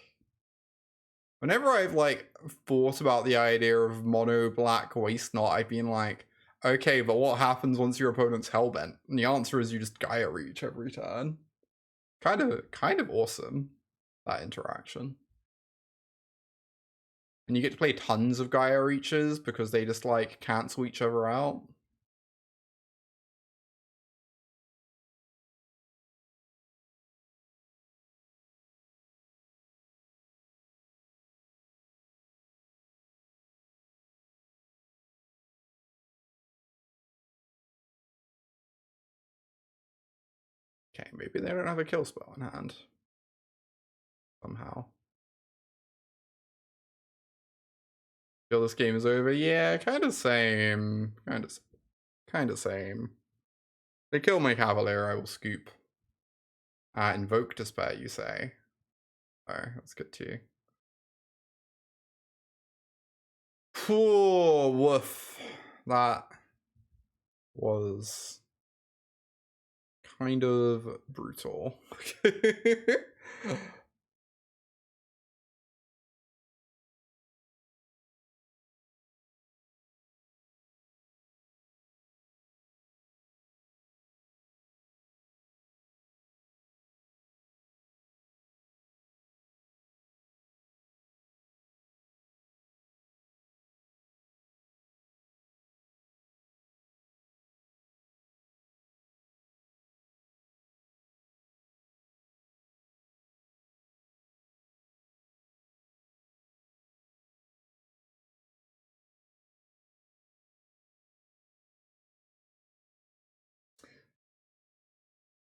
Whenever I've, like, thought about the idea of mono black Waste Knot, I've been like, okay, but what happens once your opponent's Hellbent? And the answer is you just Gaia Reach every turn. Kind of awesome, that interaction. And you get to play tons of Gaia Reaches because they just, like, cancel each other out. Okay, maybe they don't have a kill spell in hand. Somehow. Feel this game is over? Yeah, kind of same. Kind of same. They kill my Cavalier, I will scoop. Invoke Despair, you say? Oh, that's good too. Poor woof. That was kind of brutal.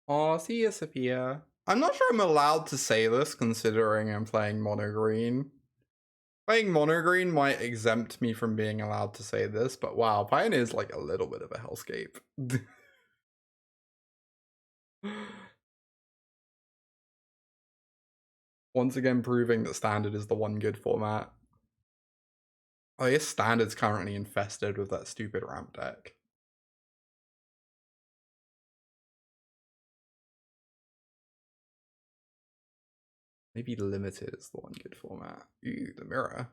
Aw, see ya, Sophia. I'm not sure I'm allowed to say this considering I'm playing mono green. Playing mono green might exempt me from being allowed to say this, but wow, Pioneer is like a little bit of a hellscape. Once again proving that Standard is the one good format. I guess Standard's currently infested with that stupid ramp deck. Maybe Limited is the one good format. Ooh, the Mirror.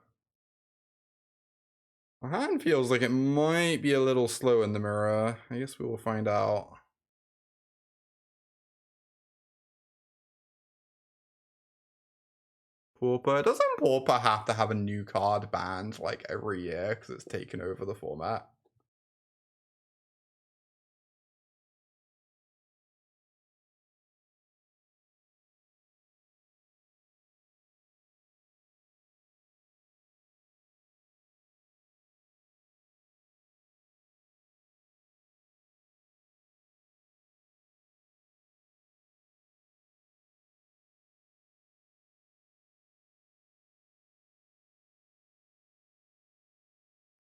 My hand feels like it might be a little slow in the Mirror. I guess we will find out. Pauper. Doesn't Pauper have to have a new card banned like every year because it's taken over the format?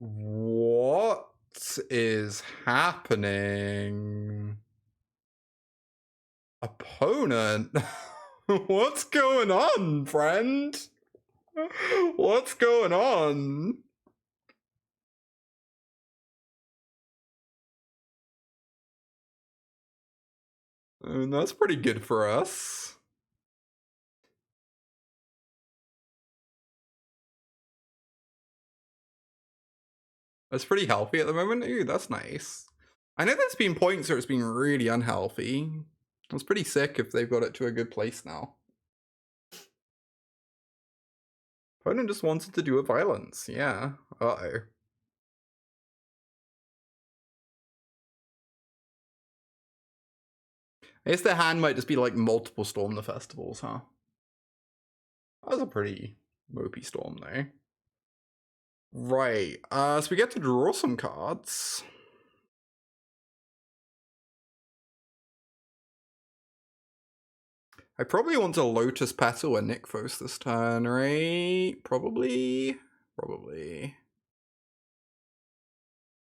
What is happening? Opponent? What's going on, friend? What's going on? That's pretty good for us. That's pretty healthy at the moment. Ooh, that's nice. I know there's been points where it's been really unhealthy. It's pretty sick if they've got it to a good place now. Opponent just wanted to do a violence. Yeah. Uh-oh. I guess the hand might just be like multiple Storm the Festivals, huh? That was a pretty mopey Storm, though. Right. So we get to draw some cards. I probably want to Lotus Petal and Nykthos this turn, right? Probably.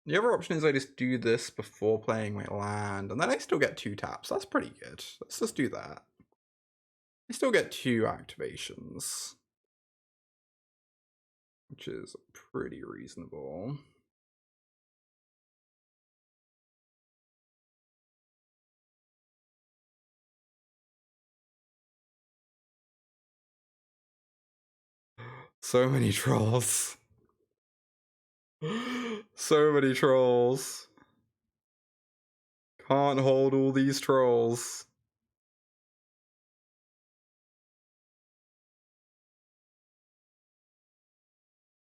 The other option is I just do this before playing my land, and then I still get 2 taps. That's pretty good. Let's just do that. I still get 2 activations, which is pretty reasonable. So many trolls. So many trolls. Can't hold all these trolls.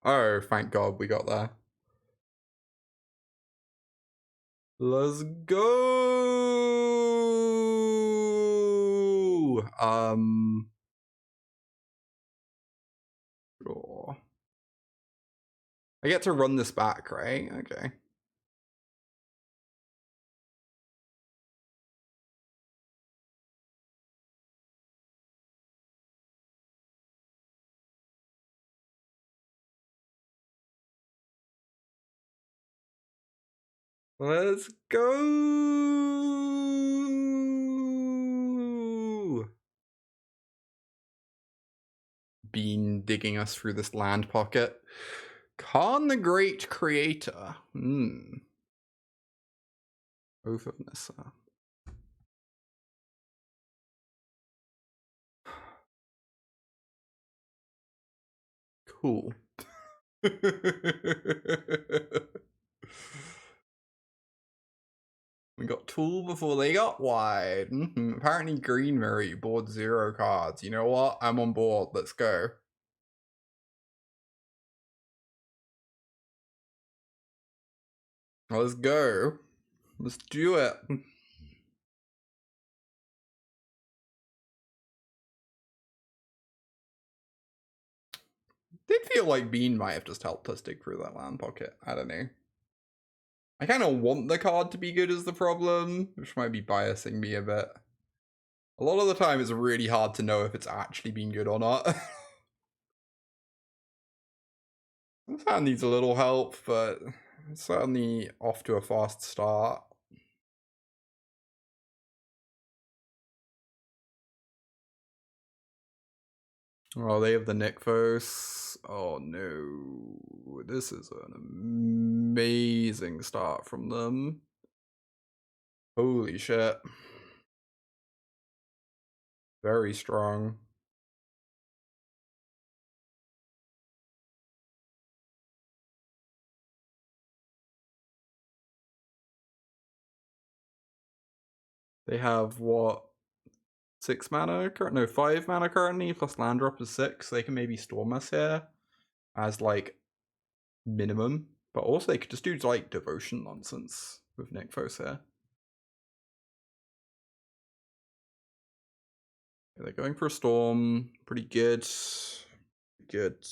Oh, thank God we got there. Let's go! Sure. I get to run this back, right? Okay. Let's go! Bean digging us through this land pocket. Khan the Great Creator. Oath of Nissa. Cool. We got Tool before they got wide. Apparently Green Murray board 0 cards. You know what? I'm on board. Let's go. Let's go. Let's do it. Did feel like Bean might have just helped us dig through that land pocket. I don't know. I kind of want the card to be good is the problem, which might be biasing me a bit. A lot of the time it's really hard to know if it's actually been good or not. This hand needs a little help, but it's certainly off to a fast start. Oh, they have the Nykthos. Oh no. This is an amazing start from them. Holy shit. Very strong. They have what? 6 mana? No, 5 mana currently, plus land drop is 6. They can maybe Storm us here as like minimum. But also they could just do like devotion nonsense with Nykthos here. They're going for a Storm. Pretty good. Good.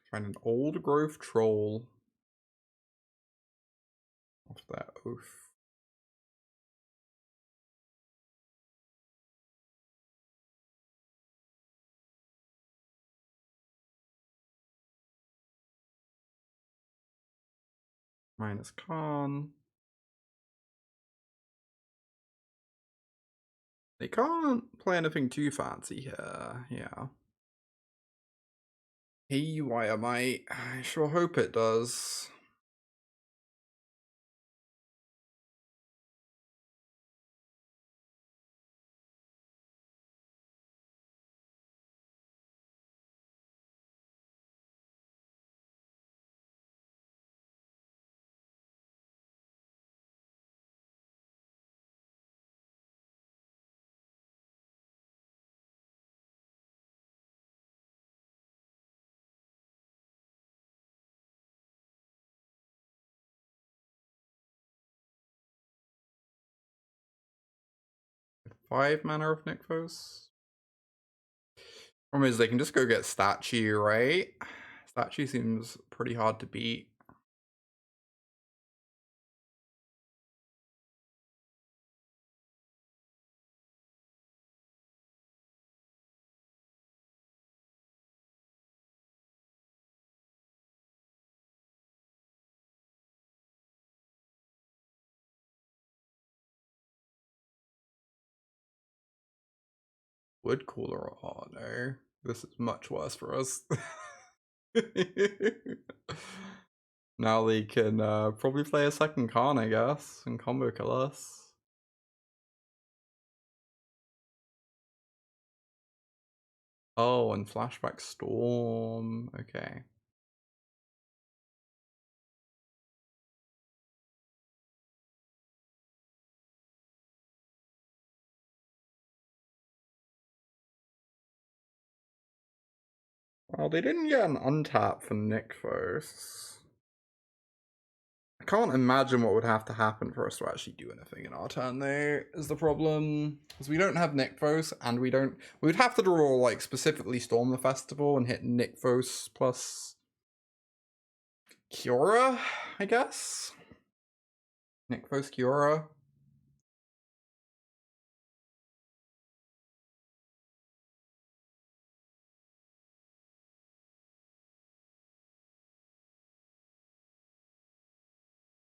Find an old growth troll. Off that oath. Minus con. They can't play anything too fancy here, yeah. Hey, why am I sure hope it does. Five mana of Nykthos. Problem is they can just go get statue, right? Statue seems pretty hard to beat. Wood cooler. Oh no. This is much worse for us. Now they can probably play a second Khan, I guess, and combo kill us. Oh, and Flashback Storm. Okay. Well, they didn't get an untap for Nykthos. I can't imagine what would have to happen for us to actually do anything in our turn, though, is the problem. Because we don't have Nykthos, and we would have to draw, like, specifically Storm the Festival and hit Nykthos plus Kiora, I guess? Nykthos Kiora.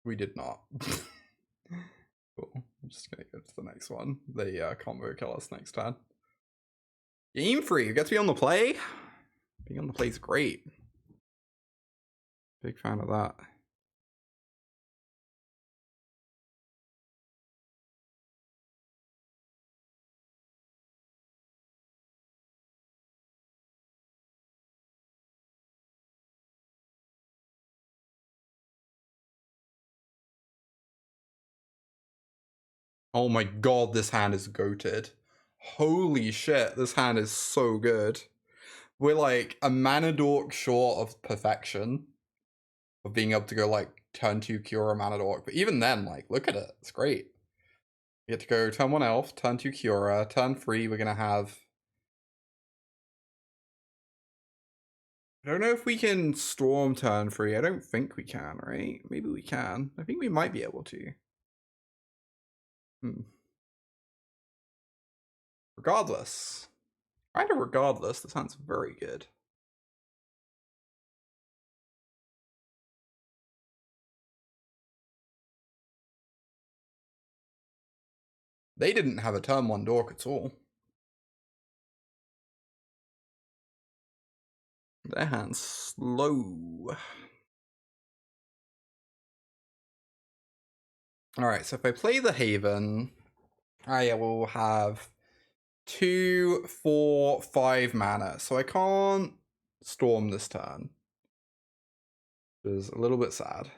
We did not. Cool. I'm just gonna go to the next one. They combo kill us next turn. Game free. You get to be on the play. Being on the play is great. Big fan of that. Oh my god, this hand is goated. Holy shit, this hand is so good. We're like a mana dork short of perfection. Of being able to go like turn 2 Kiora mana dork. But even then, like, look at it. It's great. We get to go turn 1 elf, turn 2 Kiora, turn 3 we're gonna have. I don't know if we can storm turn 3. I don't think we can, right? Maybe we can. I think we might be able to. Regardless. Kind of regardless, this sounds very good. They didn't have a turn 1 dork at all. Their hand's slow. Alright, so if I play the Haven, I will have 2, 4, 5 mana. So I can't storm this turn. Which is a little bit sad.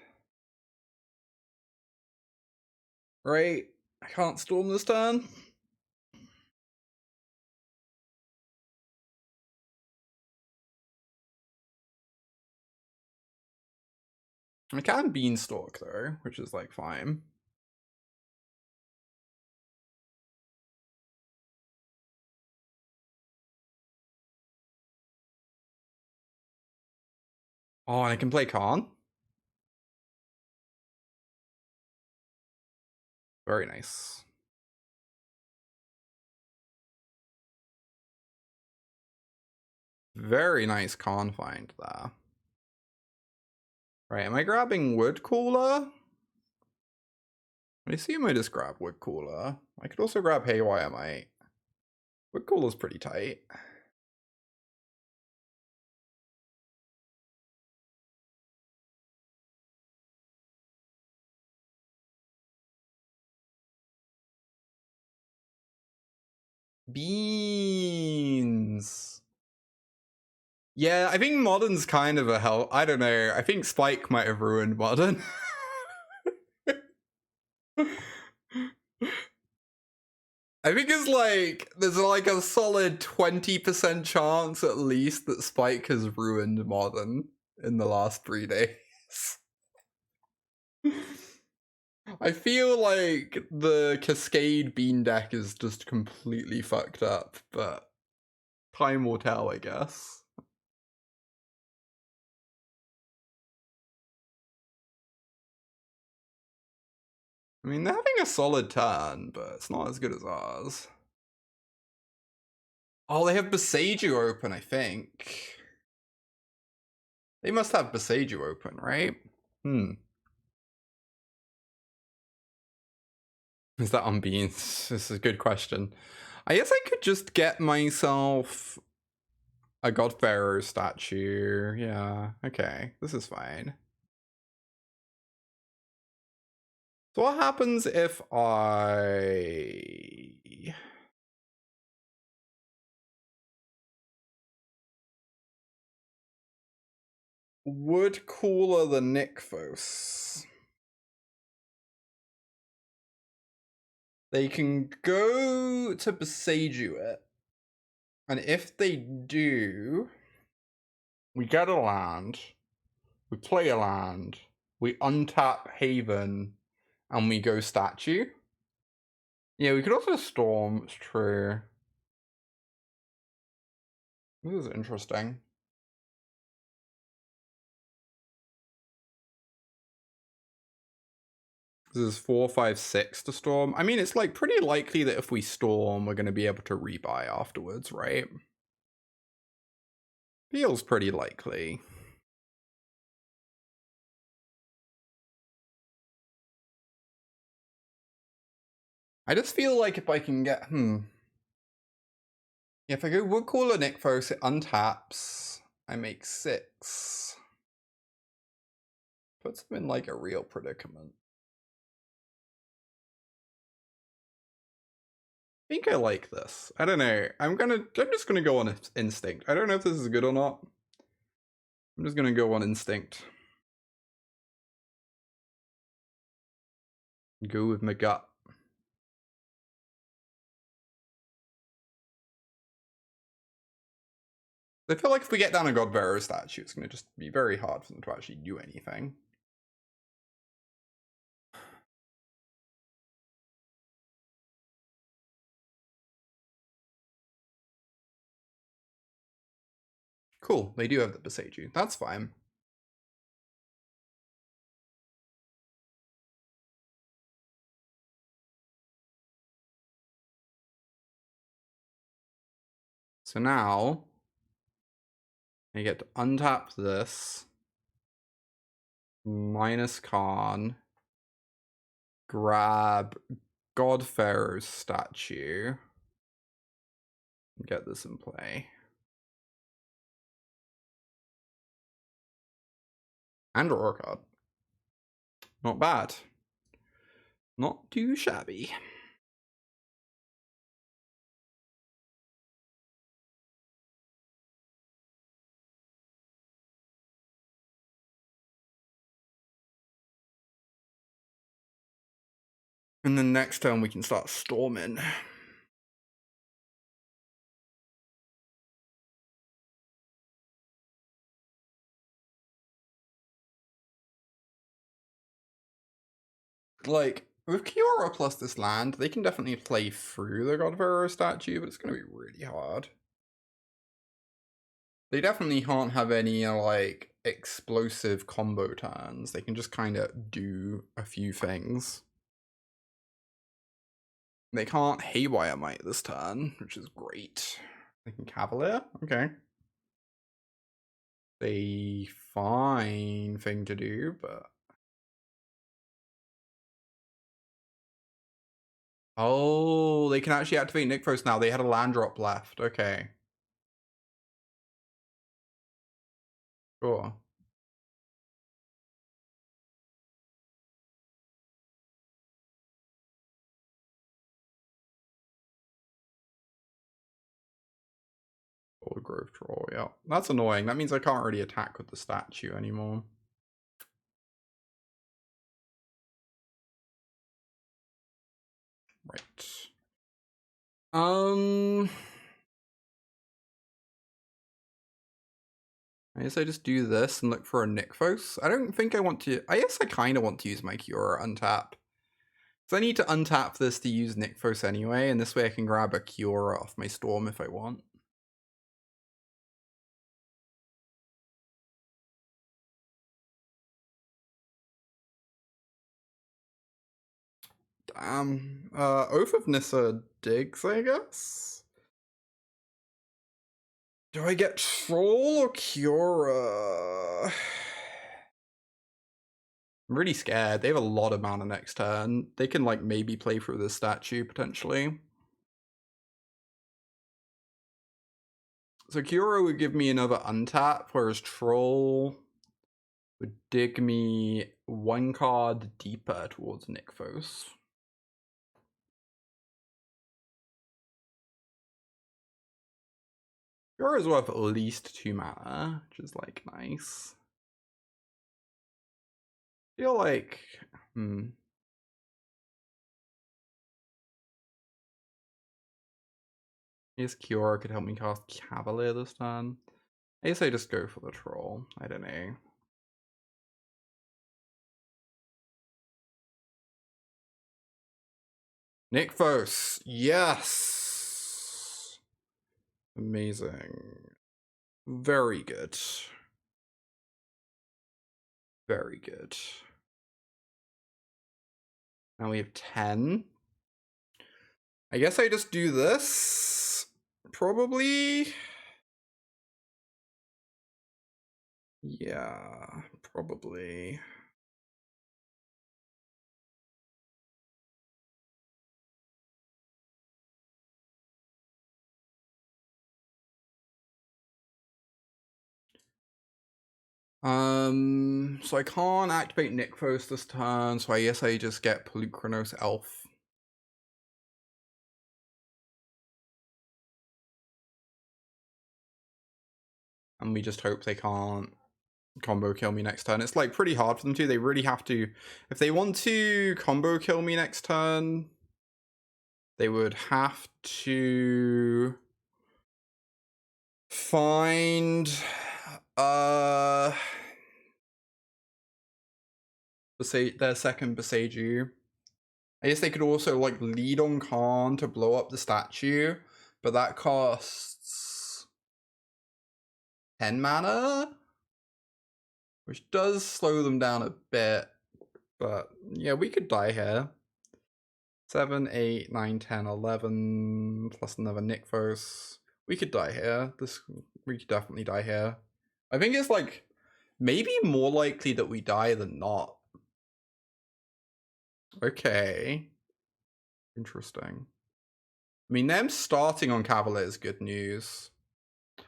Right? I can't storm this turn. I can Beanstalk though, which is like fine. Oh, and I can play Khan. Very nice. Very nice Khan find there. Right, am I grabbing Wood Cooler? I assume I just grab Wood Cooler. I could also grab Haywire Might. Wood Cooler's pretty tight. Beans. Yeah, I think Modern's kind of a hell. I don't know. I think Spike might have ruined Modern. I think it's like there's like a solid 20% chance at least that Spike has ruined Modern in the last 3 days. I feel like the Cascade Bean deck is just completely fucked up, but time will tell, I guess. I mean, they're having a solid turn, but it's not as good as ours. Oh, they have Boseiju open, I think. They must have Boseiju open, right? Is that on Beans? This is a good question. I guess I could just get myself a God Pharaoh statue. Yeah, okay. This is fine. So what happens if I... Wood Cooler the Nykthos? They can go to Boseiju it. And if they do, we get a land, we play a land, we untap Haven, and we go statue. Yeah, we could also storm, it's true. This is interesting. This is 4, 5, 6 to storm. I mean, it's like pretty likely that if we storm, we're going to be able to rebuy afterwards, right? Feels pretty likely. I just feel like if I can get, if I go Wood Cooler Nykthos, it untaps. I make 6. Puts them in like a real predicament. I think I like this. I don't know. I'm just gonna go on instinct. I don't know if this is good or not. I'm just gonna go on instinct. Go with my gut. I feel like if we get down a God Pharaoh statue, it's gonna just be very hard for them to actually do anything. Cool, they do have the Boseiju. That's fine. So now, I get to untap this. Minus Khan. Grab God Pharaoh's statue. Get this in play. And draw a card. Not bad. Not too shabby. And then next turn we can start storming. Like, with Kiora plus this land, they can definitely play through the God Pharaoh statue, but it's going to be really hard. They definitely can't have any, like, explosive combo turns. They can just kind of do a few things. They can't Haywire Might this turn, which is great. They can Cavalier? Okay. a fine thing to do, but... Oh, they can actually activate Nykthos now. They had a land drop left. Okay. Sure. Old Grove Troll, yeah. That's annoying. That means I can't really attack with the statue anymore. Right. I guess I just do this and look for a Nykthos. I don't think I want to... I guess I kind of want to use my Kiora untap. So I need to untap this to use Nykthos anyway, and this way I can grab a Kiora off my Storm if I want. Damn. Oath of Nissa digs, I guess? Do I get Troll or Kiora? I'm really scared. They have a lot of mana next turn. They can, like, maybe play through this statue, potentially. So Kiora would give me another untap, whereas Troll would dig me one card deeper towards Nykthos. Kiora is worth at least 2 mana, which is, like, nice. I feel like... I guess Kiora could help me cast Cavalier this turn. I guess I just go for the Troll. I don't know. Nykthos! Yes! Amazing. Very good. Very good. Now we have 10. I guess I just do this. Probably. Yeah, probably. So I can't activate Nykthos this turn, so I guess I just get Polukranos Elf. And we just hope they can't combo kill me next turn. It's like pretty hard for them to. They really have to, if they want to combo kill me next turn, they would have to find their second Boseiju. I guess they could also like lead on Khan to blow up the statue, but that costs 10 mana, which does slow them down a bit. But yeah, we could die here. 7, 8, 9, 10, 11, plus another Nykthos. We could die here. We could definitely die here. I think it's like maybe more likely that we die than not. Okay. Interesting. I mean, them starting on Cavalier is good news.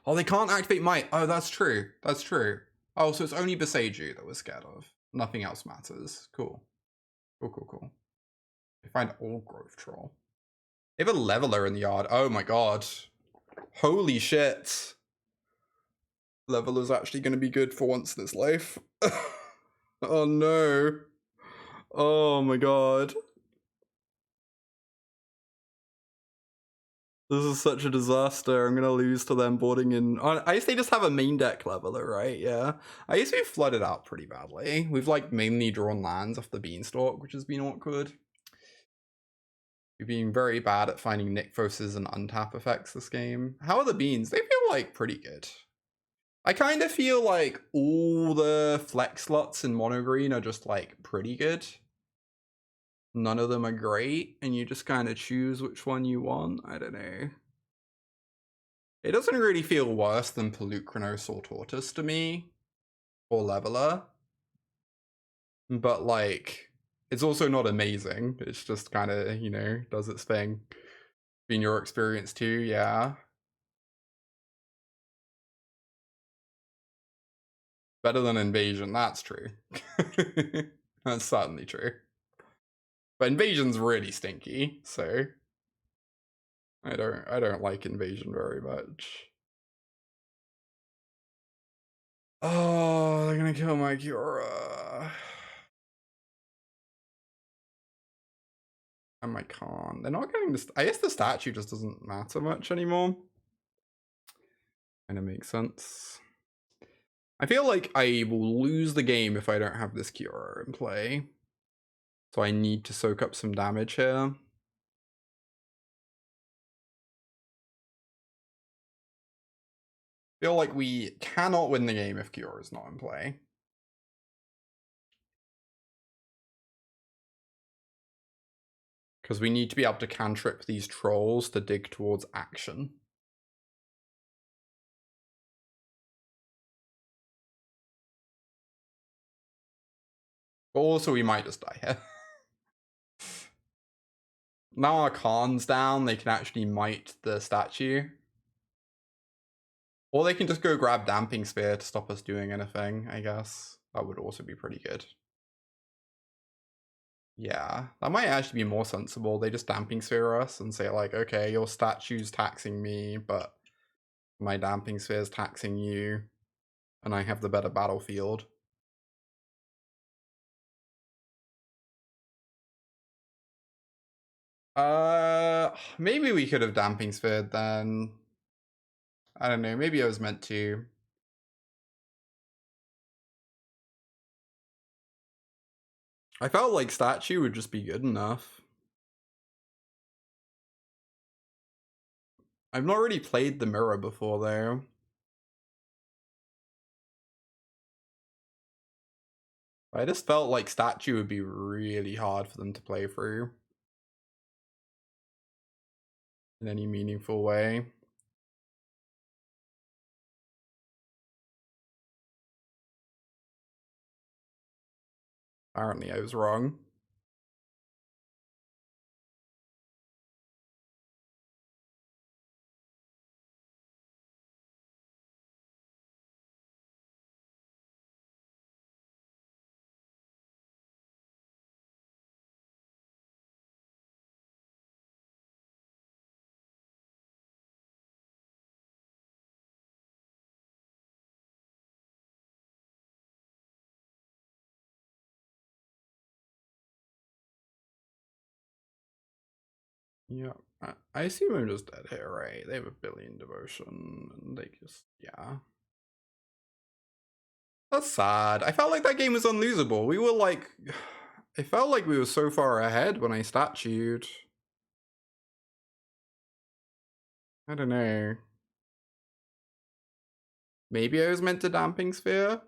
Oh, they can't activate Might. Oh, that's true. That's true. Oh, so it's only Boseiju that we're scared of. Nothing else matters. Cool. Cool. They find Old Grove Troll. They have a Leveler in the yard. Oh my god. Holy shit. Leveler's actually going to be good for once in its life. Oh no. Oh my god. This is such a disaster. I'm gonna lose to them boarding in. I guess they just have a main deck Leveler, right? Yeah. I guess we've flooded out pretty badly. We've like mainly drawn lands off the Beanstalk, which has been awkward. We've been very bad at finding Nykthoses and untap effects this game. How are the beans? They feel like pretty good. I kind of feel like all the flex slots in mono green are just like pretty good. None of them are great, and you just kind of choose which one you want. I don't know. It doesn't really feel worse than Pelucranos or Tortoise to me, or Leveler. But, like, it's also not amazing. It's just kind of, you know, does its thing. Been your experience too, yeah. Better than Invasion, that's true. That's certainly true. But Invasion's really stinky, so I don't like Invasion very much. Oh, they're gonna kill my Kiora. And my Khan. They're not getting this. I guess the statue just doesn't matter much anymore. Kinda makes sense. I feel like I will lose the game if I don't have this Kiora in play. So I need to soak up some damage here. Feel like we cannot win the game if Kiora is not in play. Because we need to be able to cantrip these trolls to dig towards action. But also we might just die here. Now our Khan's down, they can actually mite the statue. Or they can just go grab Damping Sphere to stop us doing anything, I guess. That would also be pretty good. Yeah, that might actually be more sensible. They just Damping Sphere us and say like, okay, your statue's taxing me, but my Damping Sphere's taxing you, and I have the better battlefield. Maybe we could have Damping Sphered then. I don't know, maybe I was meant to. I felt like statue would just be good enough. I've not really played the mirror before though. I just felt like statue would be really hard for them to play through in any meaningful way. Apparently I was wrong. Yeah, I assume I'm just dead here, right? They have a billion devotion, and they just, yeah. That's sad. I felt like that game was unlosable. We were like, it felt like we were so far ahead when I statued. I don't know. Maybe I was meant to Damping Sphere?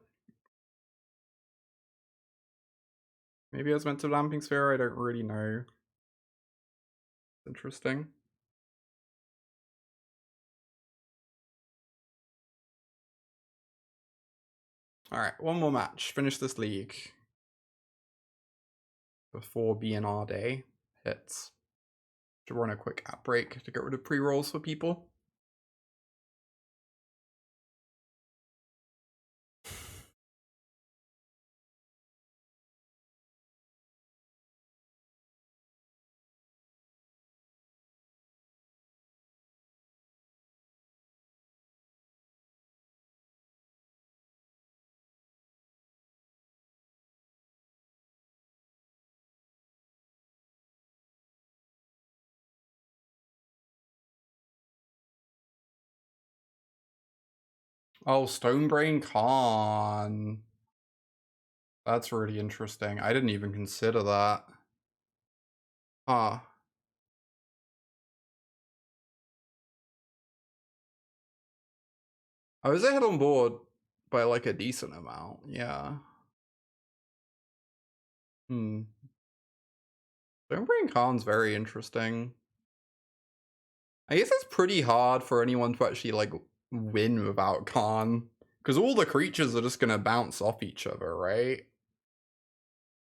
Maybe I was meant to Damping Sphere, I don't really know. Interesting. Alright, one more match. Finish this league. Before BNR day hits. Should run a quick ad break to get rid of pre-rolls for people. Oh, Stonebrain Khan. That's really interesting. I didn't even consider that. Huh. I was ahead on board by like a decent amount, yeah. Hmm. Stonebrain Khan's very interesting. I guess it's pretty hard for anyone to actually, like, win without Khan. Because all the creatures are just gonna bounce off each other, right?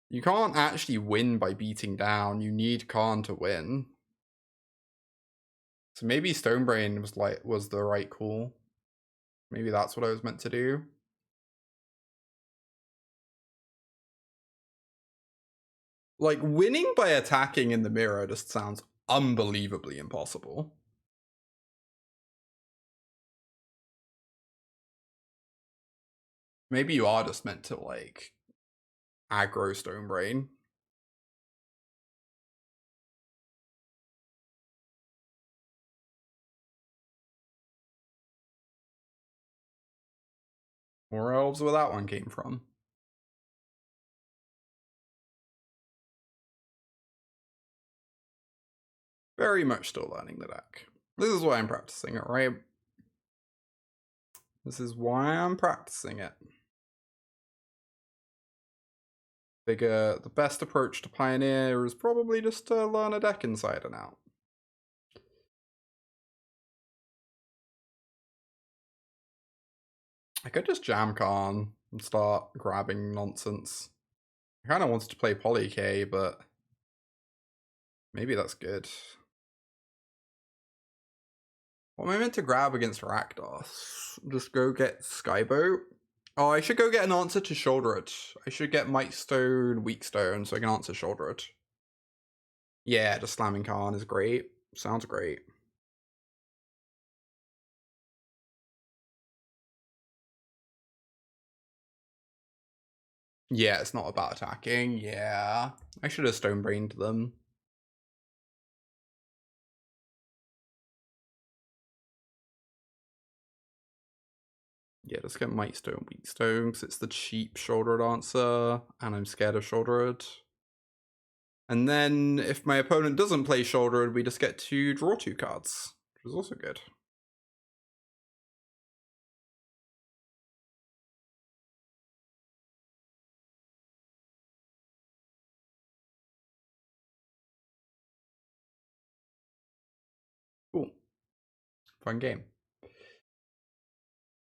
You can't actually win by beating down. You need Khan to win. So maybe Stonebrain was the right call. Maybe that's what I was meant to do. Like, winning by attacking in the mirror just sounds unbelievably impossible. Maybe you are just meant to, like, aggro Stonebrain. More elves where that one came from. Very much still learning the deck. This is why I'm practicing it, right? This is why I'm practicing it. Figure the best approach to Pioneer is probably just to learn a deck inside and out. I could just jam Khan and start grabbing nonsense. I kind of wanted to play Poly-K, but maybe that's good. What am I meant to grab against Rakdos? Just go get Skyboat? Oh, I should go get an answer to Shoulder It. I should get Mightstone, Weakstone, so I can answer Shoulder It. Yeah, just slamming Khan is great. Sounds great. Yeah, it's not about attacking. Yeah. I should have Stonebrained them. Yeah, let's get Mightstone, Weakstone, because it's the cheap Shouldered answer, and I'm scared of Shouldered. And then, if my opponent doesn't play Shouldered, we just get to draw 2 cards, which is also good. Cool. Fun game.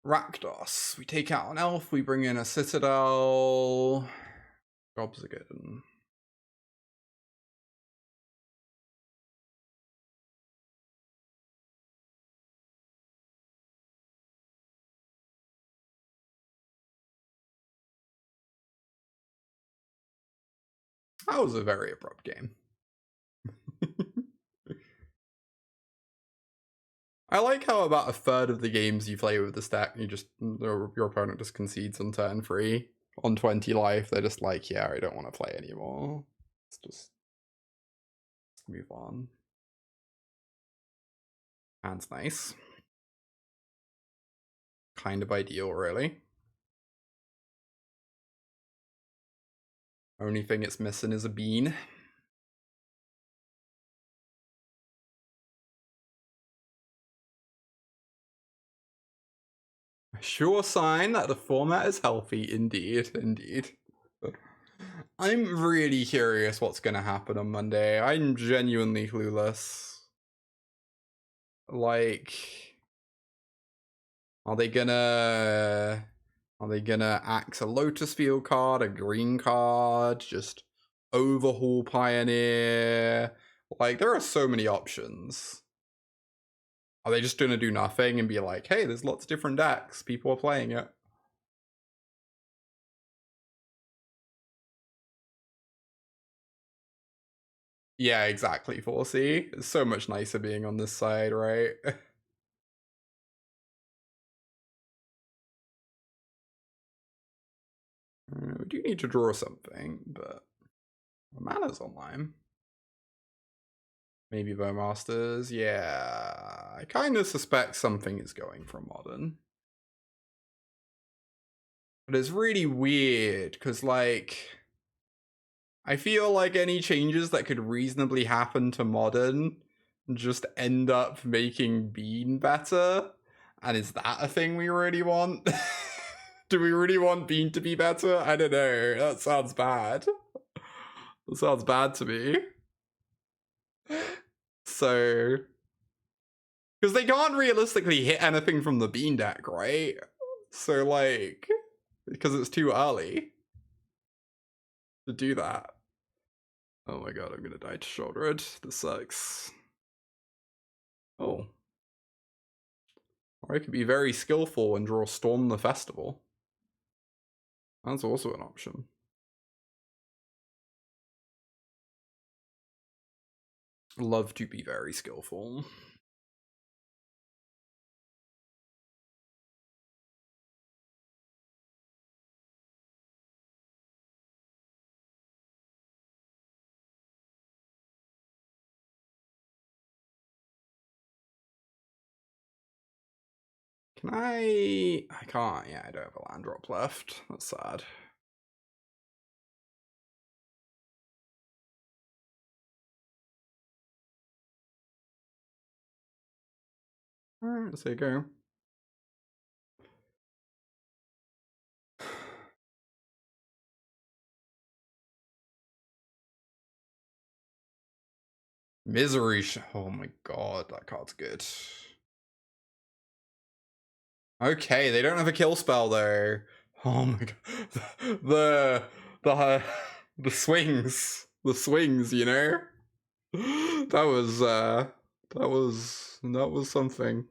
Rakdos. We take out an elf, we bring in a Citadel. Jobs are good. That was a very abrupt game. I like how about a third of the games you play with the stack, your opponent just concedes on turn 3. On 20 life, they're just like, yeah, I don't want to play anymore. Let's move on. Hand's nice. Kind of ideal, really. Only thing it's missing is a bean. A sure sign that the format is healthy, indeed, indeed. I'm really curious what's going to happen on Monday. I'm genuinely clueless. Like, are they gonna axe a Lotus Field card, a green card, just overhaul Pioneer? Like, there are so many options. Are they just gonna do nothing and be like, hey, there's lots of different decks, people are playing it? Yeah, exactly, 4C. It's so much nicer being on this side, right? We do need to draw something, but mana's online. Maybe Bowmasters. Yeah, I kind of suspect something is going from Modern. But it's really weird, because, like, I feel like any changes that could reasonably happen to Modern just end up making Bean better. And is that a thing we really want? Do we really want Bean to be better? I don't know. That sounds bad. That sounds bad to me. So Because they can't realistically hit anything from the bean deck, right? So, like, because it's too early to do that. Oh my god, I'm gonna die to Shouldered. This sucks. Oh. Or I could be very skillful and draw Storm the Festival. That's also an option. Love to be very skillful. Can I can't, yeah, I don't have a land drop left. That's sad. Alright, so you go. Misery. Oh my god, that card's good. Okay, they don't have a kill spell though. Oh my god, the swings, you know. That was something.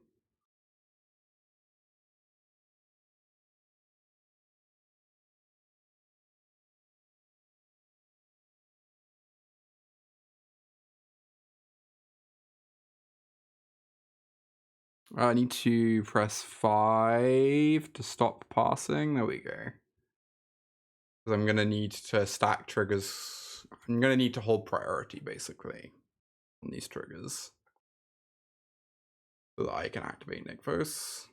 I need to press 5 to stop passing. There we go. Because I'm gonna need to stack triggers. I'm gonna need to hold priority basically on these triggers so that I can activate Nykthos.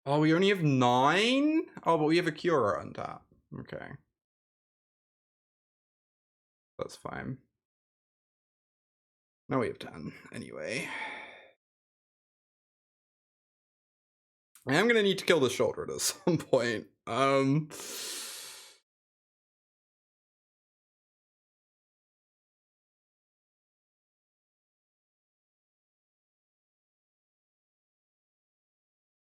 Oh, we only have 9? Oh, but we have a Cura on tap. Okay. That's fine. Now we have 10, anyway. I am gonna need to kill the Shouldered at some point.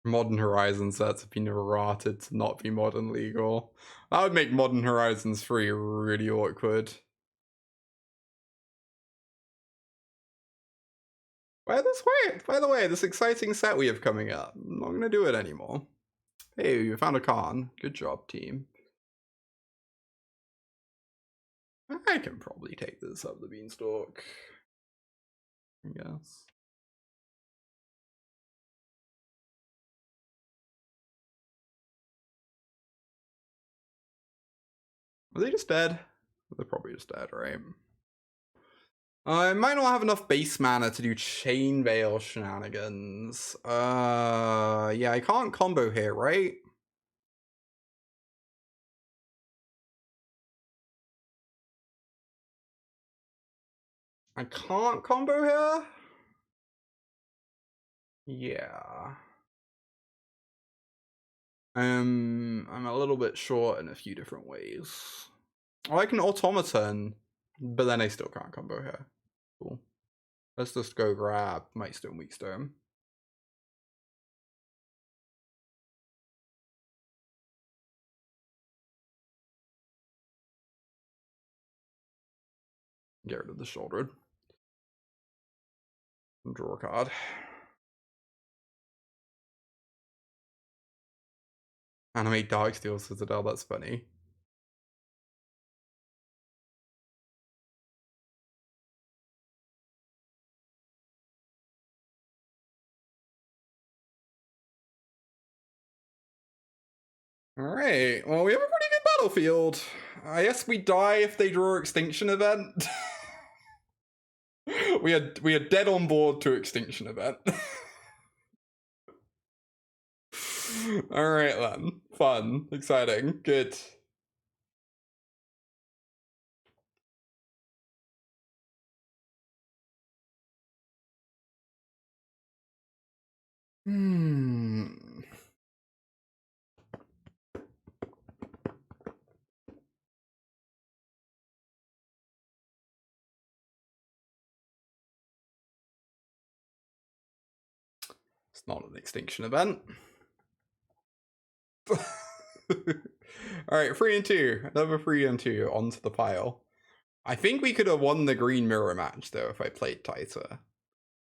Modern Horizons sets have been errated to not be modern legal. That would make Modern Horizons 3 really awkward. By the way, this exciting set we have coming up. I'm not gonna do it anymore. Hey, you found a con. Good job, team. I can probably take this up the beanstalk, I guess. Are they just dead? They're probably just dead, right? I might not have enough base mana to do Chain Veil shenanigans. Yeah, I can't combo here, right? I can't combo here? Yeah. I'm a little bit short in a few different ways. Oh, I can Automaton, but then I still can't combo here. Cool. Let's just go grab Mightstone, Weakstone. Get rid of the Shouldered. Draw a card. Animate Darksteel Citadel, that's funny. Alright, well, we have a pretty good battlefield. I guess we die if they draw Extinction Event. we are dead on board to Extinction Event. Alright then. Fun. Exciting. Good. Hmm. Not an extinction event. Alright, 3 and 2. Another 3 and 2 onto the pile. I think we could have won the green mirror match though if I played tighter.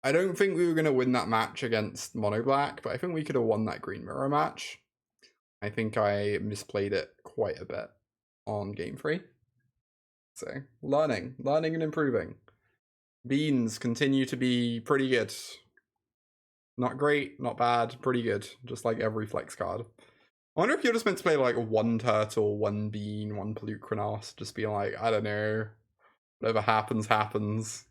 I don't think we were going to win that match against Mono Black, but I think we could have won that green mirror match. I think I misplayed it quite a bit on game 3. So, learning and improving. Beans continue to be pretty good. Not great, not bad, pretty good. Just like every flex card. I wonder if you're just meant to play like 1 turtle, 1 bean, 1 Pelucranos, just being like, I don't know, whatever happens, happens.